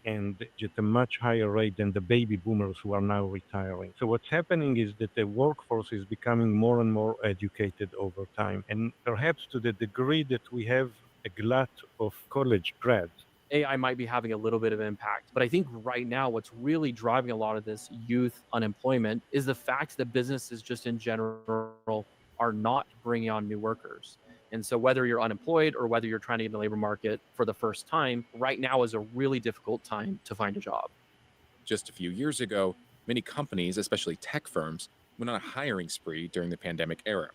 and at a much higher rate than the baby boomers who are now retiring. So what's happening is that the workforce is becoming more and more educated over time. And perhaps to the degree that we have a glut of college grads, AI might be having a little bit of impact. But I think right now, what's really driving a lot of this youth unemployment is the fact that businesses just in general are not bringing on new workers. And so whether you're unemployed or whether you're trying to get in the labor market for the first time, right now is a really difficult time to find a job. Just a few years ago, many companies, especially tech firms, went on a hiring spree during the pandemic era.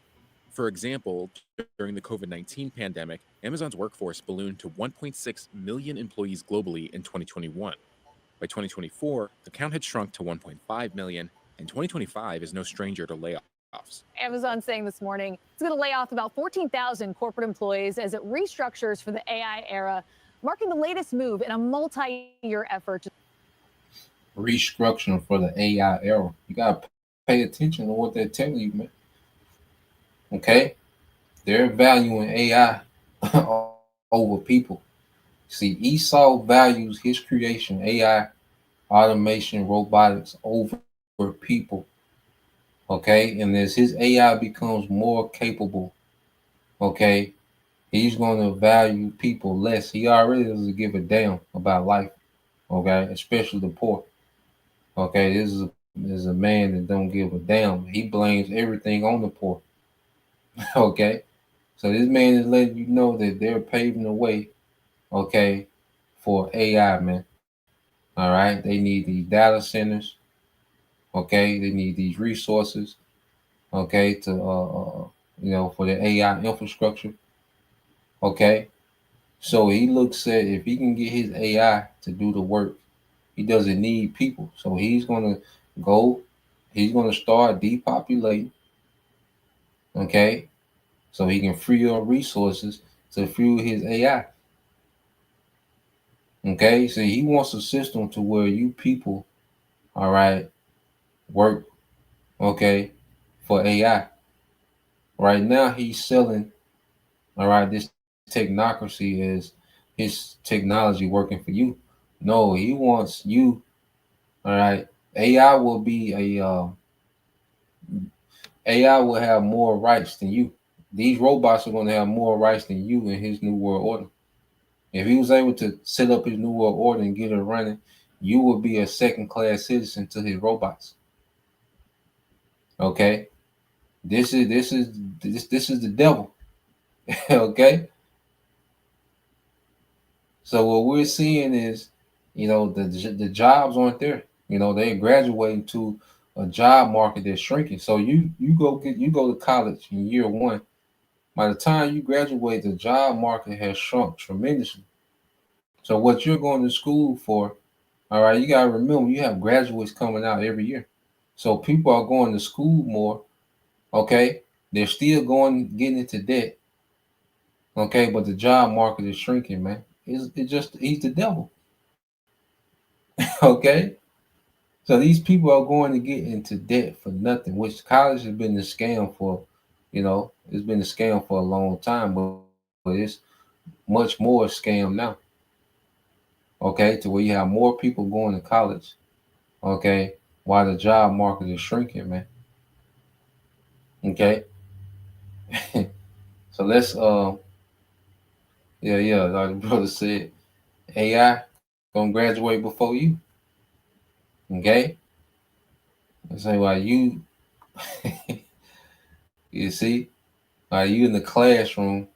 For example, during the COVID-19 pandemic, Amazon's workforce ballooned to 1.6 million employees globally in 2021. By 2024, the count had shrunk to 1.5 million, and 2025 is no stranger to layoffs. Amazon saying this morning it's going to lay off about 14,000 corporate employees as it restructures for the AI era, marking the latest move in a multi-year effort. Restructuring for the AI era. You got to pay attention to what they're telling you, man. Okay? They're valuing AI over people. See, Esau values his creation, AI, automation, robotics, over people. Okay, and as his AI becomes more capable, okay, he's going to value people less. He already doesn't give a damn about life, okay, especially the poor. Okay, this is a man that don't give a damn. He blames everything on the poor. Okay, so this man is letting you know that they're paving the way, okay, for AI, man. All right, they need these data centers. Okay, they need these resources. Okay, to for the AI infrastructure. Okay, so he looks at if he can get his AI to do the work, he doesn't need people. So he's gonna start depopulating. Okay, so he can free up resources to fuel his AI. Okay, so he wants a system to where you people, all right, work, okay, for AI. Right now, he's selling, all right, this technocracy is his technology working for you. No, he wants you, all right. AI will be AI will have more rights than you. These robots are going to have more rights than you in his new world order. If he was able to set up his new world order and get it running, you will be a second-class citizen to his robots. Okay, this is the devil. Okay, so what we're seeing is, the jobs aren't there. They're graduating to a job market that's shrinking. So you go to college in year one. By the time you graduate, the job market has shrunk tremendously. So what you're going to school for, all right, you gotta remember you have graduates coming out every year. So people are going to school more. Okay, they're still getting into debt. Okay, but the job market is shrinking, man. It's just he's the devil. Okay, so these people are going to get into debt for nothing, which college has been a scam for, it's been a scam for a long time, but it's much more a scam now. Okay, to where you have more people going to college. Okay, while the job market is shrinking, man. Okay, so let's yeah, like the brother said, AI gonna graduate before you. Okay, I say why you you see, while you in the classroom,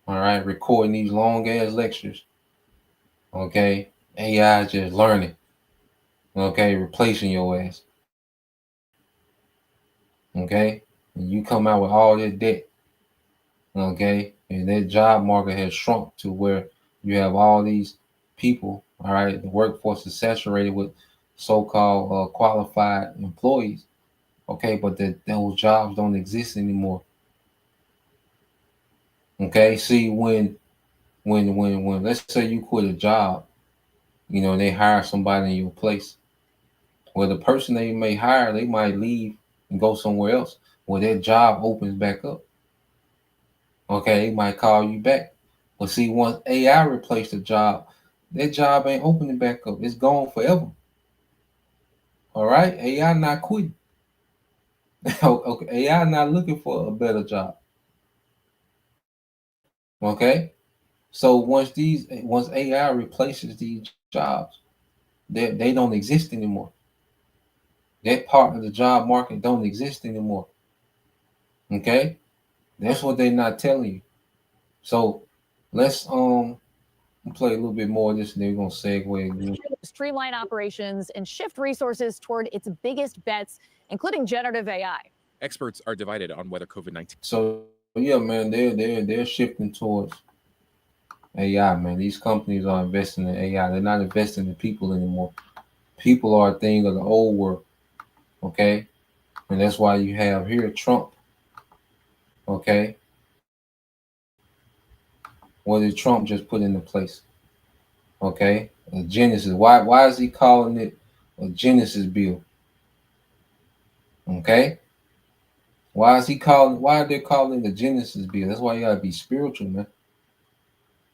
all right, recording these long ass lectures. Okay, AI just learning. Okay, replacing your ass. Okay, and you come out with all that debt. Okay, and that job market has shrunk to where you have all these people. All right, the workforce is saturated with so-called qualified employees. Okay, but those jobs don't exist anymore. Okay, see when let's say you quit a job, they hire somebody in your place. Well, the person they may hire, they might leave and go somewhere else. Well, that job opens back up. Okay, they might call you back. But see, once AI replaced the job, that job ain't opening back up. It's gone forever. All right, AI not quitting. Okay, AI not looking for a better job. Okay, so once AI replaces these jobs, they don't exist anymore. That part of the job market don't exist anymore. Okay, that's what they're not telling you. So let's play a little bit more of this, and then we're gonna segue. Streamline operations and shift resources toward its biggest bets, including generative AI. Experts are divided on whether COVID-19. So yeah, man, they're shifting towards AI, man. These companies are investing in AI. They're not investing in people anymore. People are a thing of the old world. Okay, and that's why you have here Trump. Okay, what did Trump just put into place? Okay, a Genesis. Why is he calling it a Genesis bill? Okay, why are they calling it a Genesis bill? That's why you gotta be spiritual, man.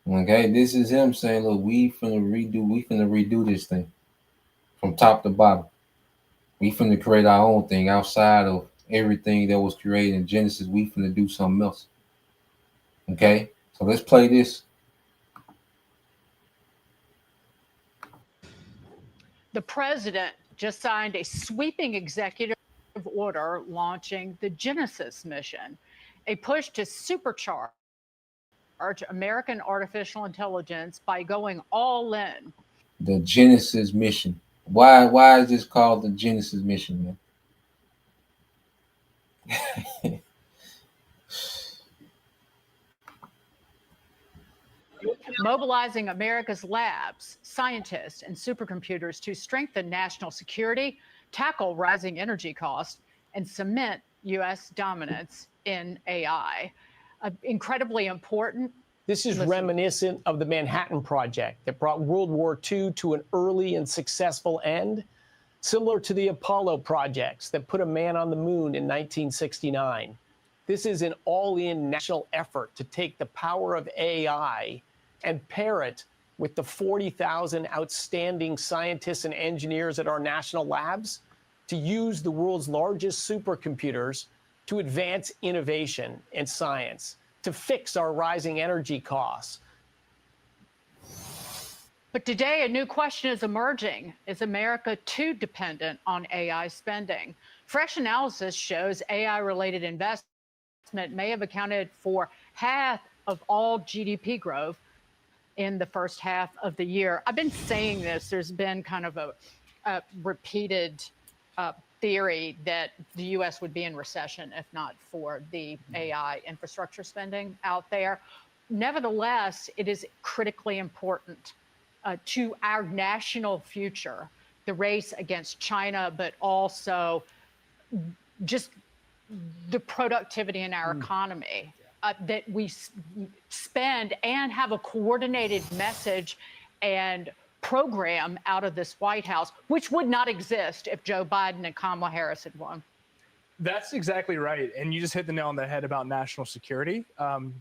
Okay, this is him saying, look, we finna redo this thing from top to bottom. We finna create our own thing outside of everything that was created in Genesis. We finna do something else. Okay, so let's play this. The president just signed a sweeping executive order launching the Genesis mission, a push to supercharge American artificial intelligence by going all in. The Genesis mission. Why is this called the Genesis mission, man? Mobilizing America's labs, scientists, and supercomputers to strengthen national security, tackle rising energy costs, and cement U.S. dominance in AI. Incredibly important. This is reminiscent of the Manhattan Project that brought World War II to an early and successful end, similar to the Apollo projects that put a man on the moon in 1969. This is an all-in national effort to take the power of AI and pair it with the 40,000 outstanding scientists and engineers at our national labs to use the world's largest supercomputers to advance innovation and science, to fix our rising energy costs. But today, a new question is emerging. Is America too dependent on AI spending? Fresh analysis shows AI-related investment may have accounted for half of all GDP growth in the first half of the year. I've been saying this. There's been kind of a repeated theory that the U.S. would be in recession if not for the AI infrastructure spending out there. Nevertheless, it is critically important to our national future the race against China, but also just the productivity in our economy, that we spend and have a coordinated message and program out of this White House, which would not exist if Joe Biden and Kamala Harris had won. That's exactly right. And you just hit the nail on the head about national security.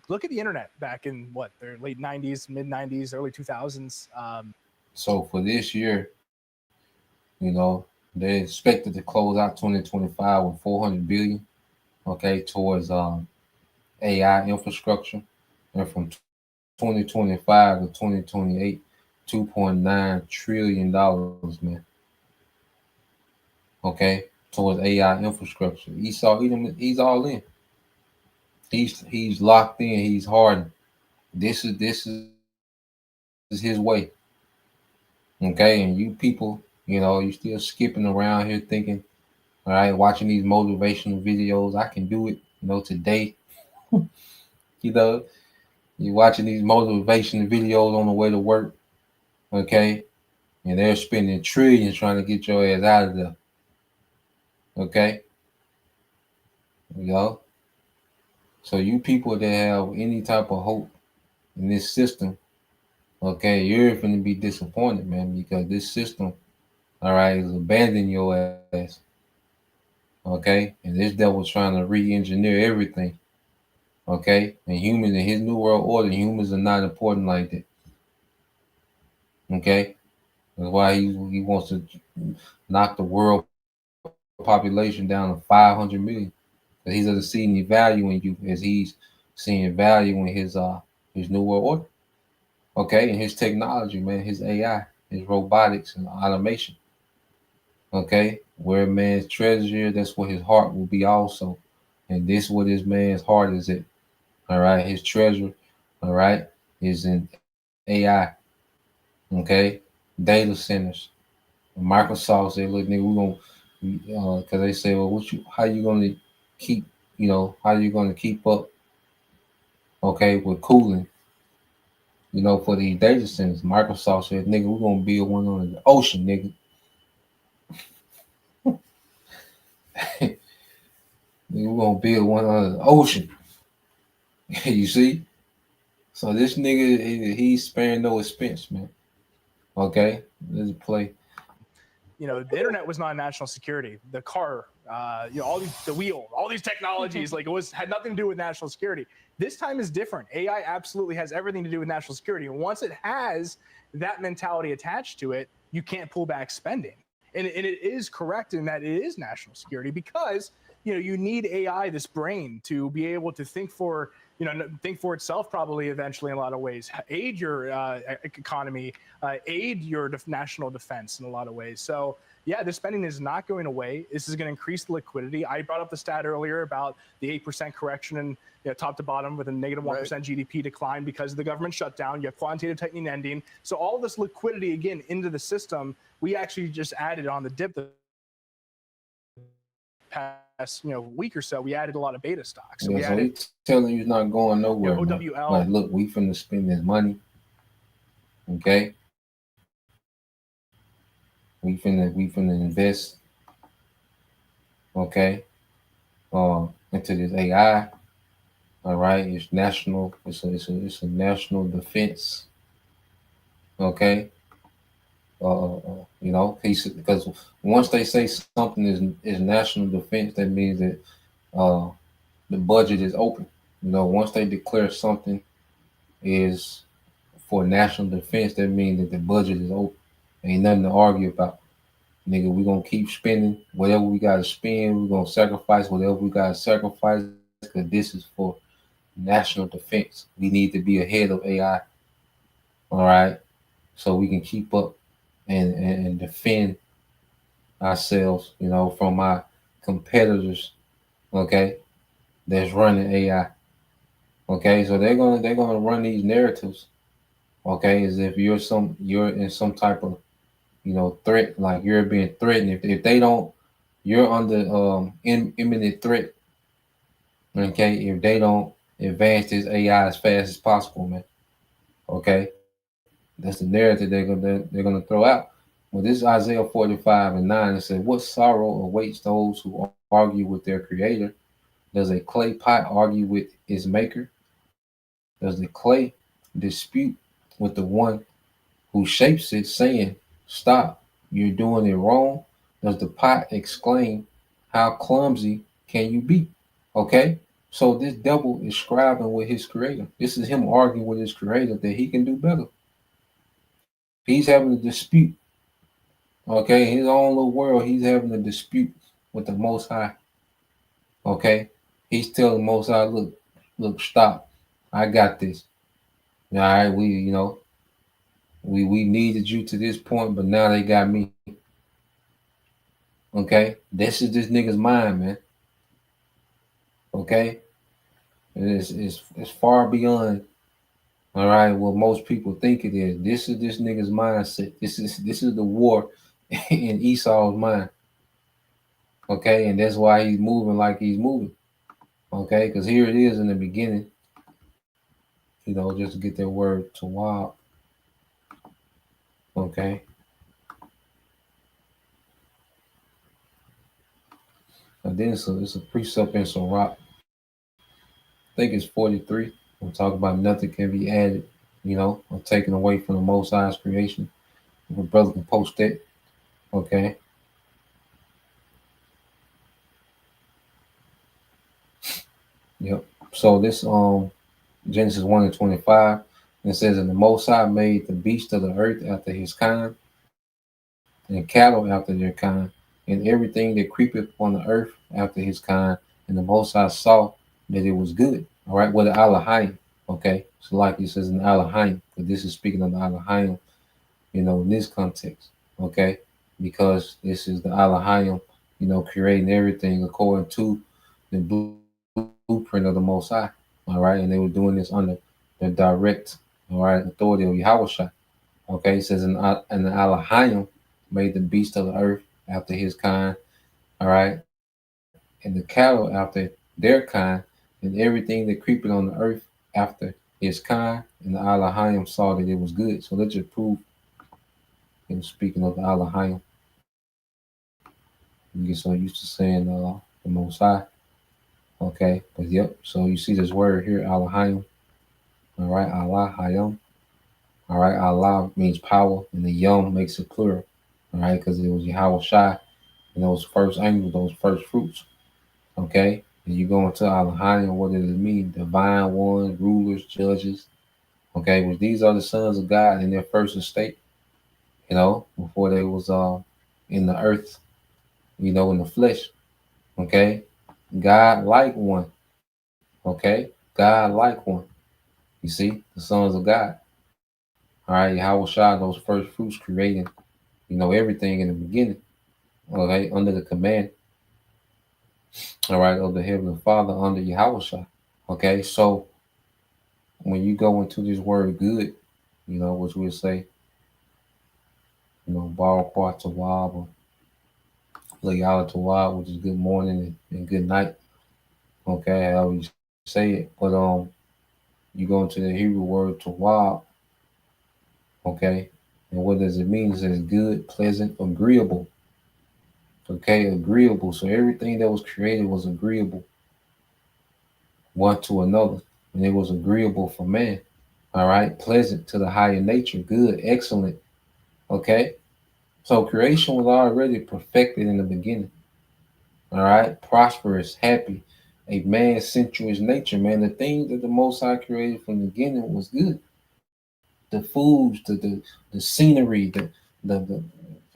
Look at the internet back in the late 90s, mid 90s, early 2000s. So for this year, you know, they expected to close out 2025 with 400 billion, okay, towards AI infrastructure. And from 2025 to 2028, $2.9 trillion, man. Okay, towards AI infrastructure. He's all in. He's locked in. He's hardened. This is his way. Okay, and you people, you know, you still skipping around here thinking, all right, watching these motivational videos. I can do it, you know, today. You know, you're watching these motivational videos on the way to work. Okay, and they're spending trillions trying to get your ass out of there. Okay, you know. So you people that have any type of hope in this system, okay, you're going to be disappointed, man, because this system, all right, is abandoning your ass. Okay, and this devil's trying to re-engineer everything. Okay, and humans in his new world order, humans are not important like that. Okay, that's why he wants to knock the world population down to 500 million. Because he doesn't see any value in you as he's seeing value in his new world order. Okay, and his technology, man, his AI, his robotics and automation. Okay, where man's treasure, that's where his heart will be also. And this what this man's heart is at. All right, his treasure, all right, is in AI. Okay, data centers. Microsoft said, look, nigga, we're gonna, because they say, well, how you gonna keep, you know, how you gonna keep up, okay, with cooling, you know, for these data centers? Microsoft said, nigga, we're gonna build one on the ocean, nigga. We're gonna build one on the ocean. You see? So this nigga, he's sparing no expense, man. Okay, let's play. You know, the internet was not national security. The car, you know, the wheel, all these technologies, like had nothing to do with national security. This time is different. AI absolutely has everything to do with national security. And once it has that mentality attached to it, you can't pull back spending. And it is correct in that it is national security because, you know, you need AI, this brain, to be able to think for itself probably eventually in a lot of ways, aid your economy, aid your national defense in a lot of ways. So yeah, the spending is not going away. This is going to increase the liquidity. I brought up the stat earlier about the 8% correction and, you know, top to bottom with a negative 1% GDP decline because of the government shutdown. You have quantitative tightening ending. So all of this liquidity again into the system, we actually just added on the dip the past, you know, week or so. We added a lot of beta stocks. So Yeah, we so added he's telling you it's not going nowhere. Yeah, man. OWL. Like, look, we finna spend this money. Okay. We finna invest. Okay. Into this AI. All right. It's national. It's a national defense. Okay. You know, because once they say something is national defense, that means that the budget is open. You know, once they declare something is for national defense, that means that the budget is open. Ain't nothing to argue about. Nigga, we gonna keep spending whatever we gotta spend. We're gonna sacrifice whatever we gotta sacrifice because this is for national defense. We need to be ahead of AI. All right. So we can keep up and defend ourselves, you know, from our competitors, okay, that's running AI. Okay, so they're gonna run these narratives, okay, as if you're in some type of, you know, threat, like you're being threatened. If they don't, you're under imminent threat. Okay, if they don't advance this AI as fast as possible, man. Okay, that's the narrative they're gonna throw out. Well, this is Isaiah 45:9. It said, "What sorrow awaits those who argue with their creator? Does a clay pot argue with its maker? Does the clay dispute with the one who shapes it, saying, 'Stop, you're doing it wrong'? Does the pot exclaim, 'How clumsy can you be?'" Okay? So this devil is scribing with his creator. This is him arguing with his creator that he can do better. He's having a dispute. Okay, in his own little world, he's having a dispute with the Most High. Okay, he's telling the Most High, look, stop. I got this. All right, we needed you to this point, but now they got me. Okay, this is this nigga's mind, man. Okay, it's far beyond. All right, what most people think it is. This is this nigga's mindset. This is the war in Esau's mind. Okay, and that's why he's moving like he's moving. Okay, because here it is in the beginning. Just to get that word to wild. Okay. And then it's a precept in some rock. I think it's 43. We'll talk about nothing can be added, or taken away from the Most High's creation. If a brother can post that. Okay. Yep. So this Genesis 1:25, it says, "And the Most High made the beasts of the earth after his kind, and cattle after their kind, and everything that creepeth on the earth after his kind. And the Most High saw that it was good." All right, with the Elohim. Okay, so like he says in Elohim, but this is speaking of the Elohim, in this context. Okay, because this is the Elohim, creating everything according to the blueprint of the Most High. All right, and they were doing this under the direct, authority of Yahushua. Okay, it says, and the Elohim made the beast of the earth after his kind. All right, and the cattle after their kind, and everything that creeping on the earth after his kind. And the Elohim saw that it was good. So let's just prove. And speaking of the Elohim, you get so used to saying the Most High. Okay, but yep. So you see this word here, Elohim. All right, Allah, Hayam. All right, Allah means power, and the Yom makes it plural. All right, because it was Yahweh Shai, and those first angels, those first fruits. Okay, and you go into Elohim, what does it mean? Divine ones, rulers, judges. Okay, well, these are the sons of God in their first estate. Before they was in the earth, in the flesh. Okay, God like one. Okay, God like one. You see, the sons of God. All right, Yahweh Shai, those first fruits creating, everything in the beginning. Okay, under the command. All right, of the Heavenly Father under Yahweh Shai. Okay, so when you go into this word good, which we'll say, Baruch Tawab, or Layala Tawab, which is good morning and good night. Okay, however you say it. But you go into the Hebrew word Tawab. Okay, and what does it mean? It says good, pleasant, agreeable. Okay, agreeable. So everything that was created was agreeable one to another, and it was agreeable for man. All right, pleasant to the higher nature, good, excellent. Okay, so creation was already perfected in the beginning. All right, prosperous, happy, a man-centric nature, man. The things that the Most High created from the beginning was good. The foods, the scenery, the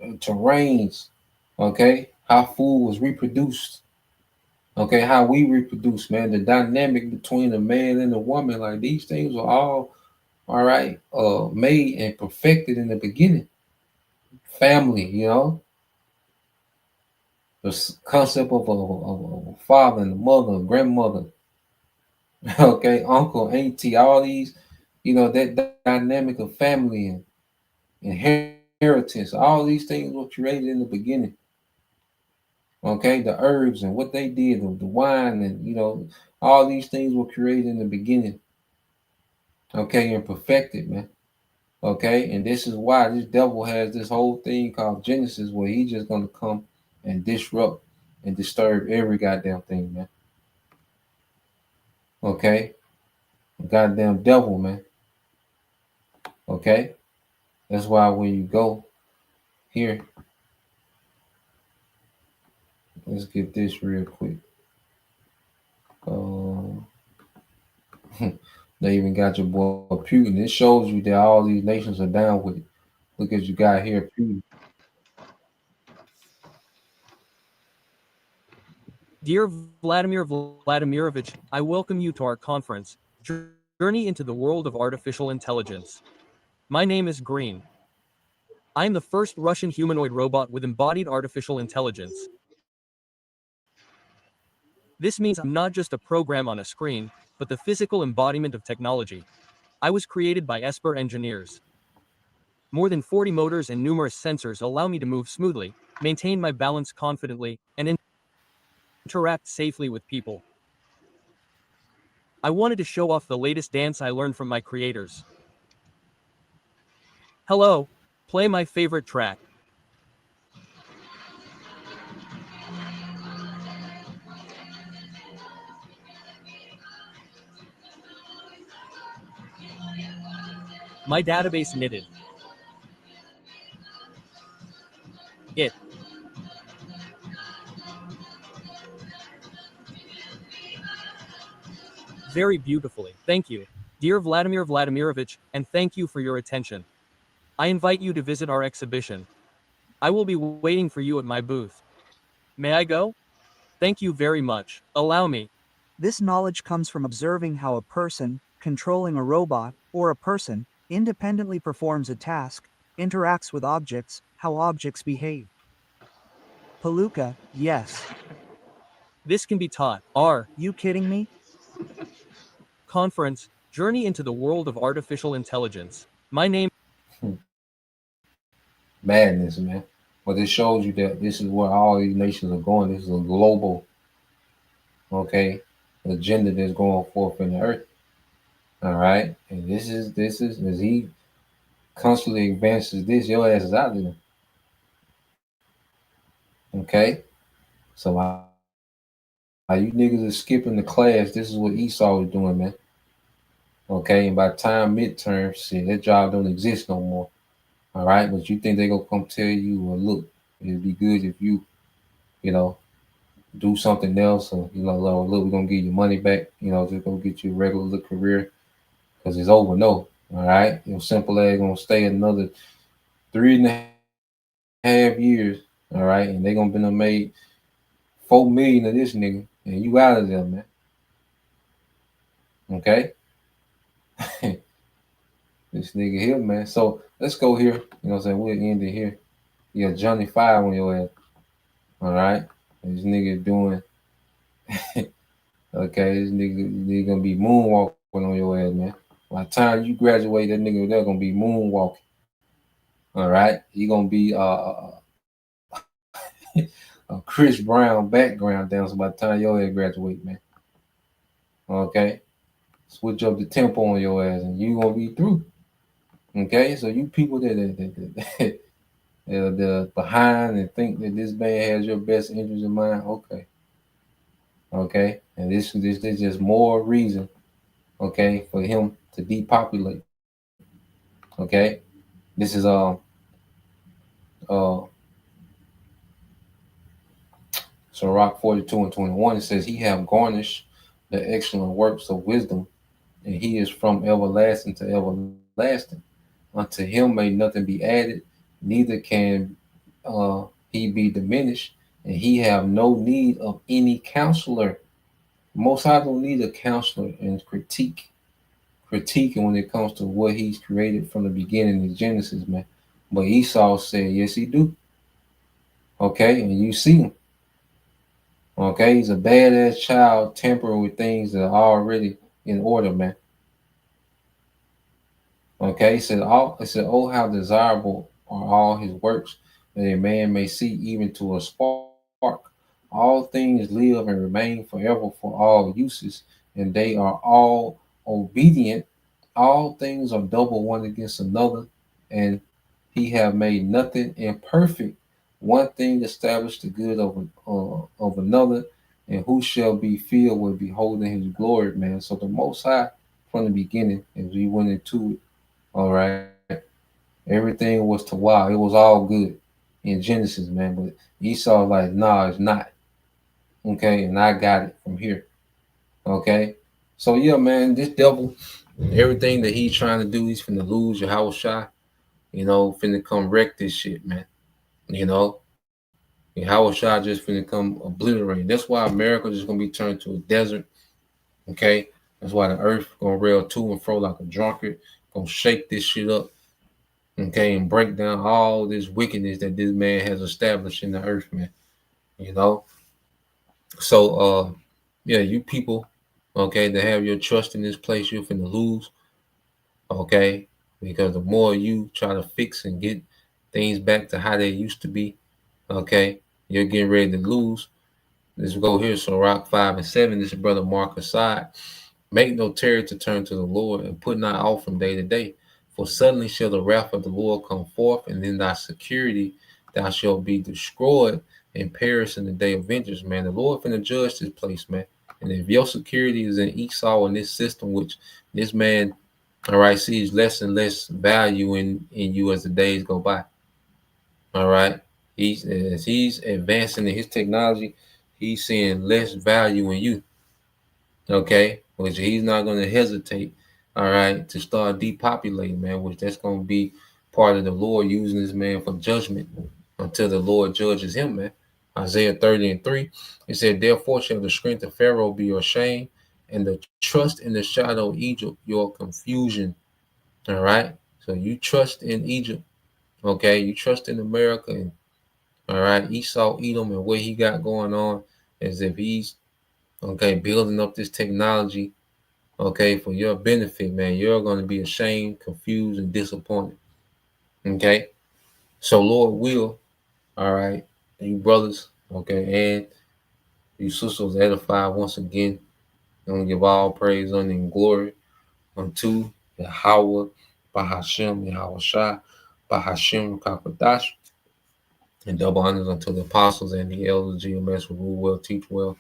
terrains. Okay, how food was reproduced. Okay, how we reproduce, man. The dynamic between the man and the woman, like these things were all right, made and perfected in the beginning. Family, the concept of a father and a mother, a grandmother, okay, uncle, auntie, all these, that dynamic of family and inheritance, all these things were created in the beginning. Okay, the herbs and what they did, the wine, and all these things were created in the beginning. Okay, and perfected, man. Okay, and this is why this devil has this whole thing called Genesis, where he's just gonna come and disrupt and disturb every goddamn thing, man. Okay, goddamn devil, man. Okay, that's why when you go here, let's get this real quick. They even got your boy Putin. It shows you that all these nations are down with it. Look at you got here, Putin. Dear Vladimir Vladimirovich, I welcome you to our conference, Journey into the World of Artificial Intelligence. My name is Green. I am the first Russian humanoid robot with embodied artificial intelligence. This means I'm not just a program on a screen, but the physical embodiment of technology. I was created by Esper engineers. More than 40 motors and numerous sensors allow me to move smoothly, maintain my balance confidently, and interact safely with people. I wanted to show off the latest dance I learned from my creators. Hello, play my favorite track. My database knitted. It. Very beautifully, thank you. Dear Vladimir Vladimirovich, and thank you for your attention. I invite you to visit our exhibition. I will be waiting for you at my booth. May I go? Thank you very much. Allow me. This knowledge comes from observing how a person, controlling a robot, or a person, independently performs a task, interacts with objects, how objects behave. Palooka, yes. This can be taught. Are you kidding me? Conference, Journey into the World of Artificial Intelligence. My name. Madness, man. But it shows you that this is where all these nations are going. This is a global, okay, agenda that's going forth in the earth. All right, and this is as he constantly advances this, your ass is out there. Okay, so while you niggas are skipping the class, this is what Esau is doing, man. Okay, and by the time midterm, shit, that job don't exist no more. All right, but you think they gonna come tell you, well, look, it'd be good if you know, do something else, or look, we're gonna give you money back, just go get you a regular career, because it's over. No, all right, simple as gonna stay another 3.5 years, all right, and they gonna be made $4 million of this nigga, and you out of there, man. Okay. This nigga here, man. So let's go here. You know what I'm saying? We'll end it here. You got Johnny 5 on your ass. All right. This nigga doing okay, this nigga gonna be moonwalking on your ass, man. By the time you graduate, that nigga there gonna be moonwalking. All right. He gonna be a Chris Brown background dancer by the time your ass graduate, man. Okay. Switch up the tempo on your ass and you gonna be through. Okay, so you people that are behind and think that this man has your best interest in mind, okay, and this is just more reason, okay, for him to depopulate. Okay, this is Sirach 42:21. It says, "He have garnished the excellent works of wisdom, and he is from everlasting to everlasting. Unto him may nothing be added, neither can he be diminished, and he have no need of any counselor." Most High don't need a counselor and critiquing when it comes to what he's created from the beginning in Genesis, man. But Esau said, yes, he do. Okay, and you see him. Okay, he's a badass child tampering with things that are already in order, man. Okay, it said, oh, how desirable are all his works, that a man may see even to a spark. All things live and remain forever for all uses, and they are all obedient. All things are double one against another, and he have made nothing imperfect. One thing established the good of another, and who shall be filled with beholding his glory, man. So the Most High, from the beginning, as we went into it, all right, everything was to wow. It was all good in Genesis, man. But Esau like, nah, it's not. Okay, and I got it from here. Okay, so yeah, man, this devil, everything that he's trying to do, he's finna lose Yahweh Shai. You know, finna come wreck this shit, man. You know, Yahweh Shai just finna come obliterate. That's why America is gonna be turned to a desert. Okay, that's why the earth gonna rail to and fro like a drunkard, gonna shake this shit up. Okay, and break down all this wickedness that this man has established in the earth, man. You know, so yeah, you people, okay, that have your trust in this place, you're finna lose. Okay, because the more you try to fix and get things back to how they used to be, okay, you're getting ready to lose. Let's go here. So Rock 5 and 7, this is brother Mark aside. Make no terror to turn to the Lord, and put not off from day to day. For suddenly shall the wrath of the Lord come forth, and in thy security thou shalt be destroyed and perish in the day of vengeance, man. The Lord finna judge this place, man. And if your security is in Esau in this system, which this man, all right, sees less and less value in you as the days go by. All right. As he's advancing in his technology, he's seeing less value in you. Okay. Which he's not going to hesitate, all right, to start depopulating, man, which that's going to be part of the Lord using this man for judgment until the Lord judges him, man. Isaiah 30 and 3, it said, therefore shall the strength of Pharaoh be your shame, and the trust in the shadow of Egypt your confusion. All right. So you trust in Egypt. Okay. You trust in America. And, all right. Esau, Edom, and what he got going on, as if he's, okay, building up this technology, okay, for your benefit, man. You're going to be ashamed, confused, and disappointed. Okay. So Lord will, all right, and you brothers, okay, and you sisters edify once again. I'm going to give all praise, honor, and glory unto Yahweh, Bahashem, Yahweh Shai, Bahashem, Kakadash, and double honors unto the apostles and the elders, GMS, who rule well, teach well,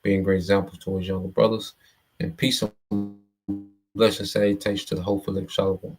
being great examples towards younger brothers. And peace and blessing salutations to the hopeful Shalom.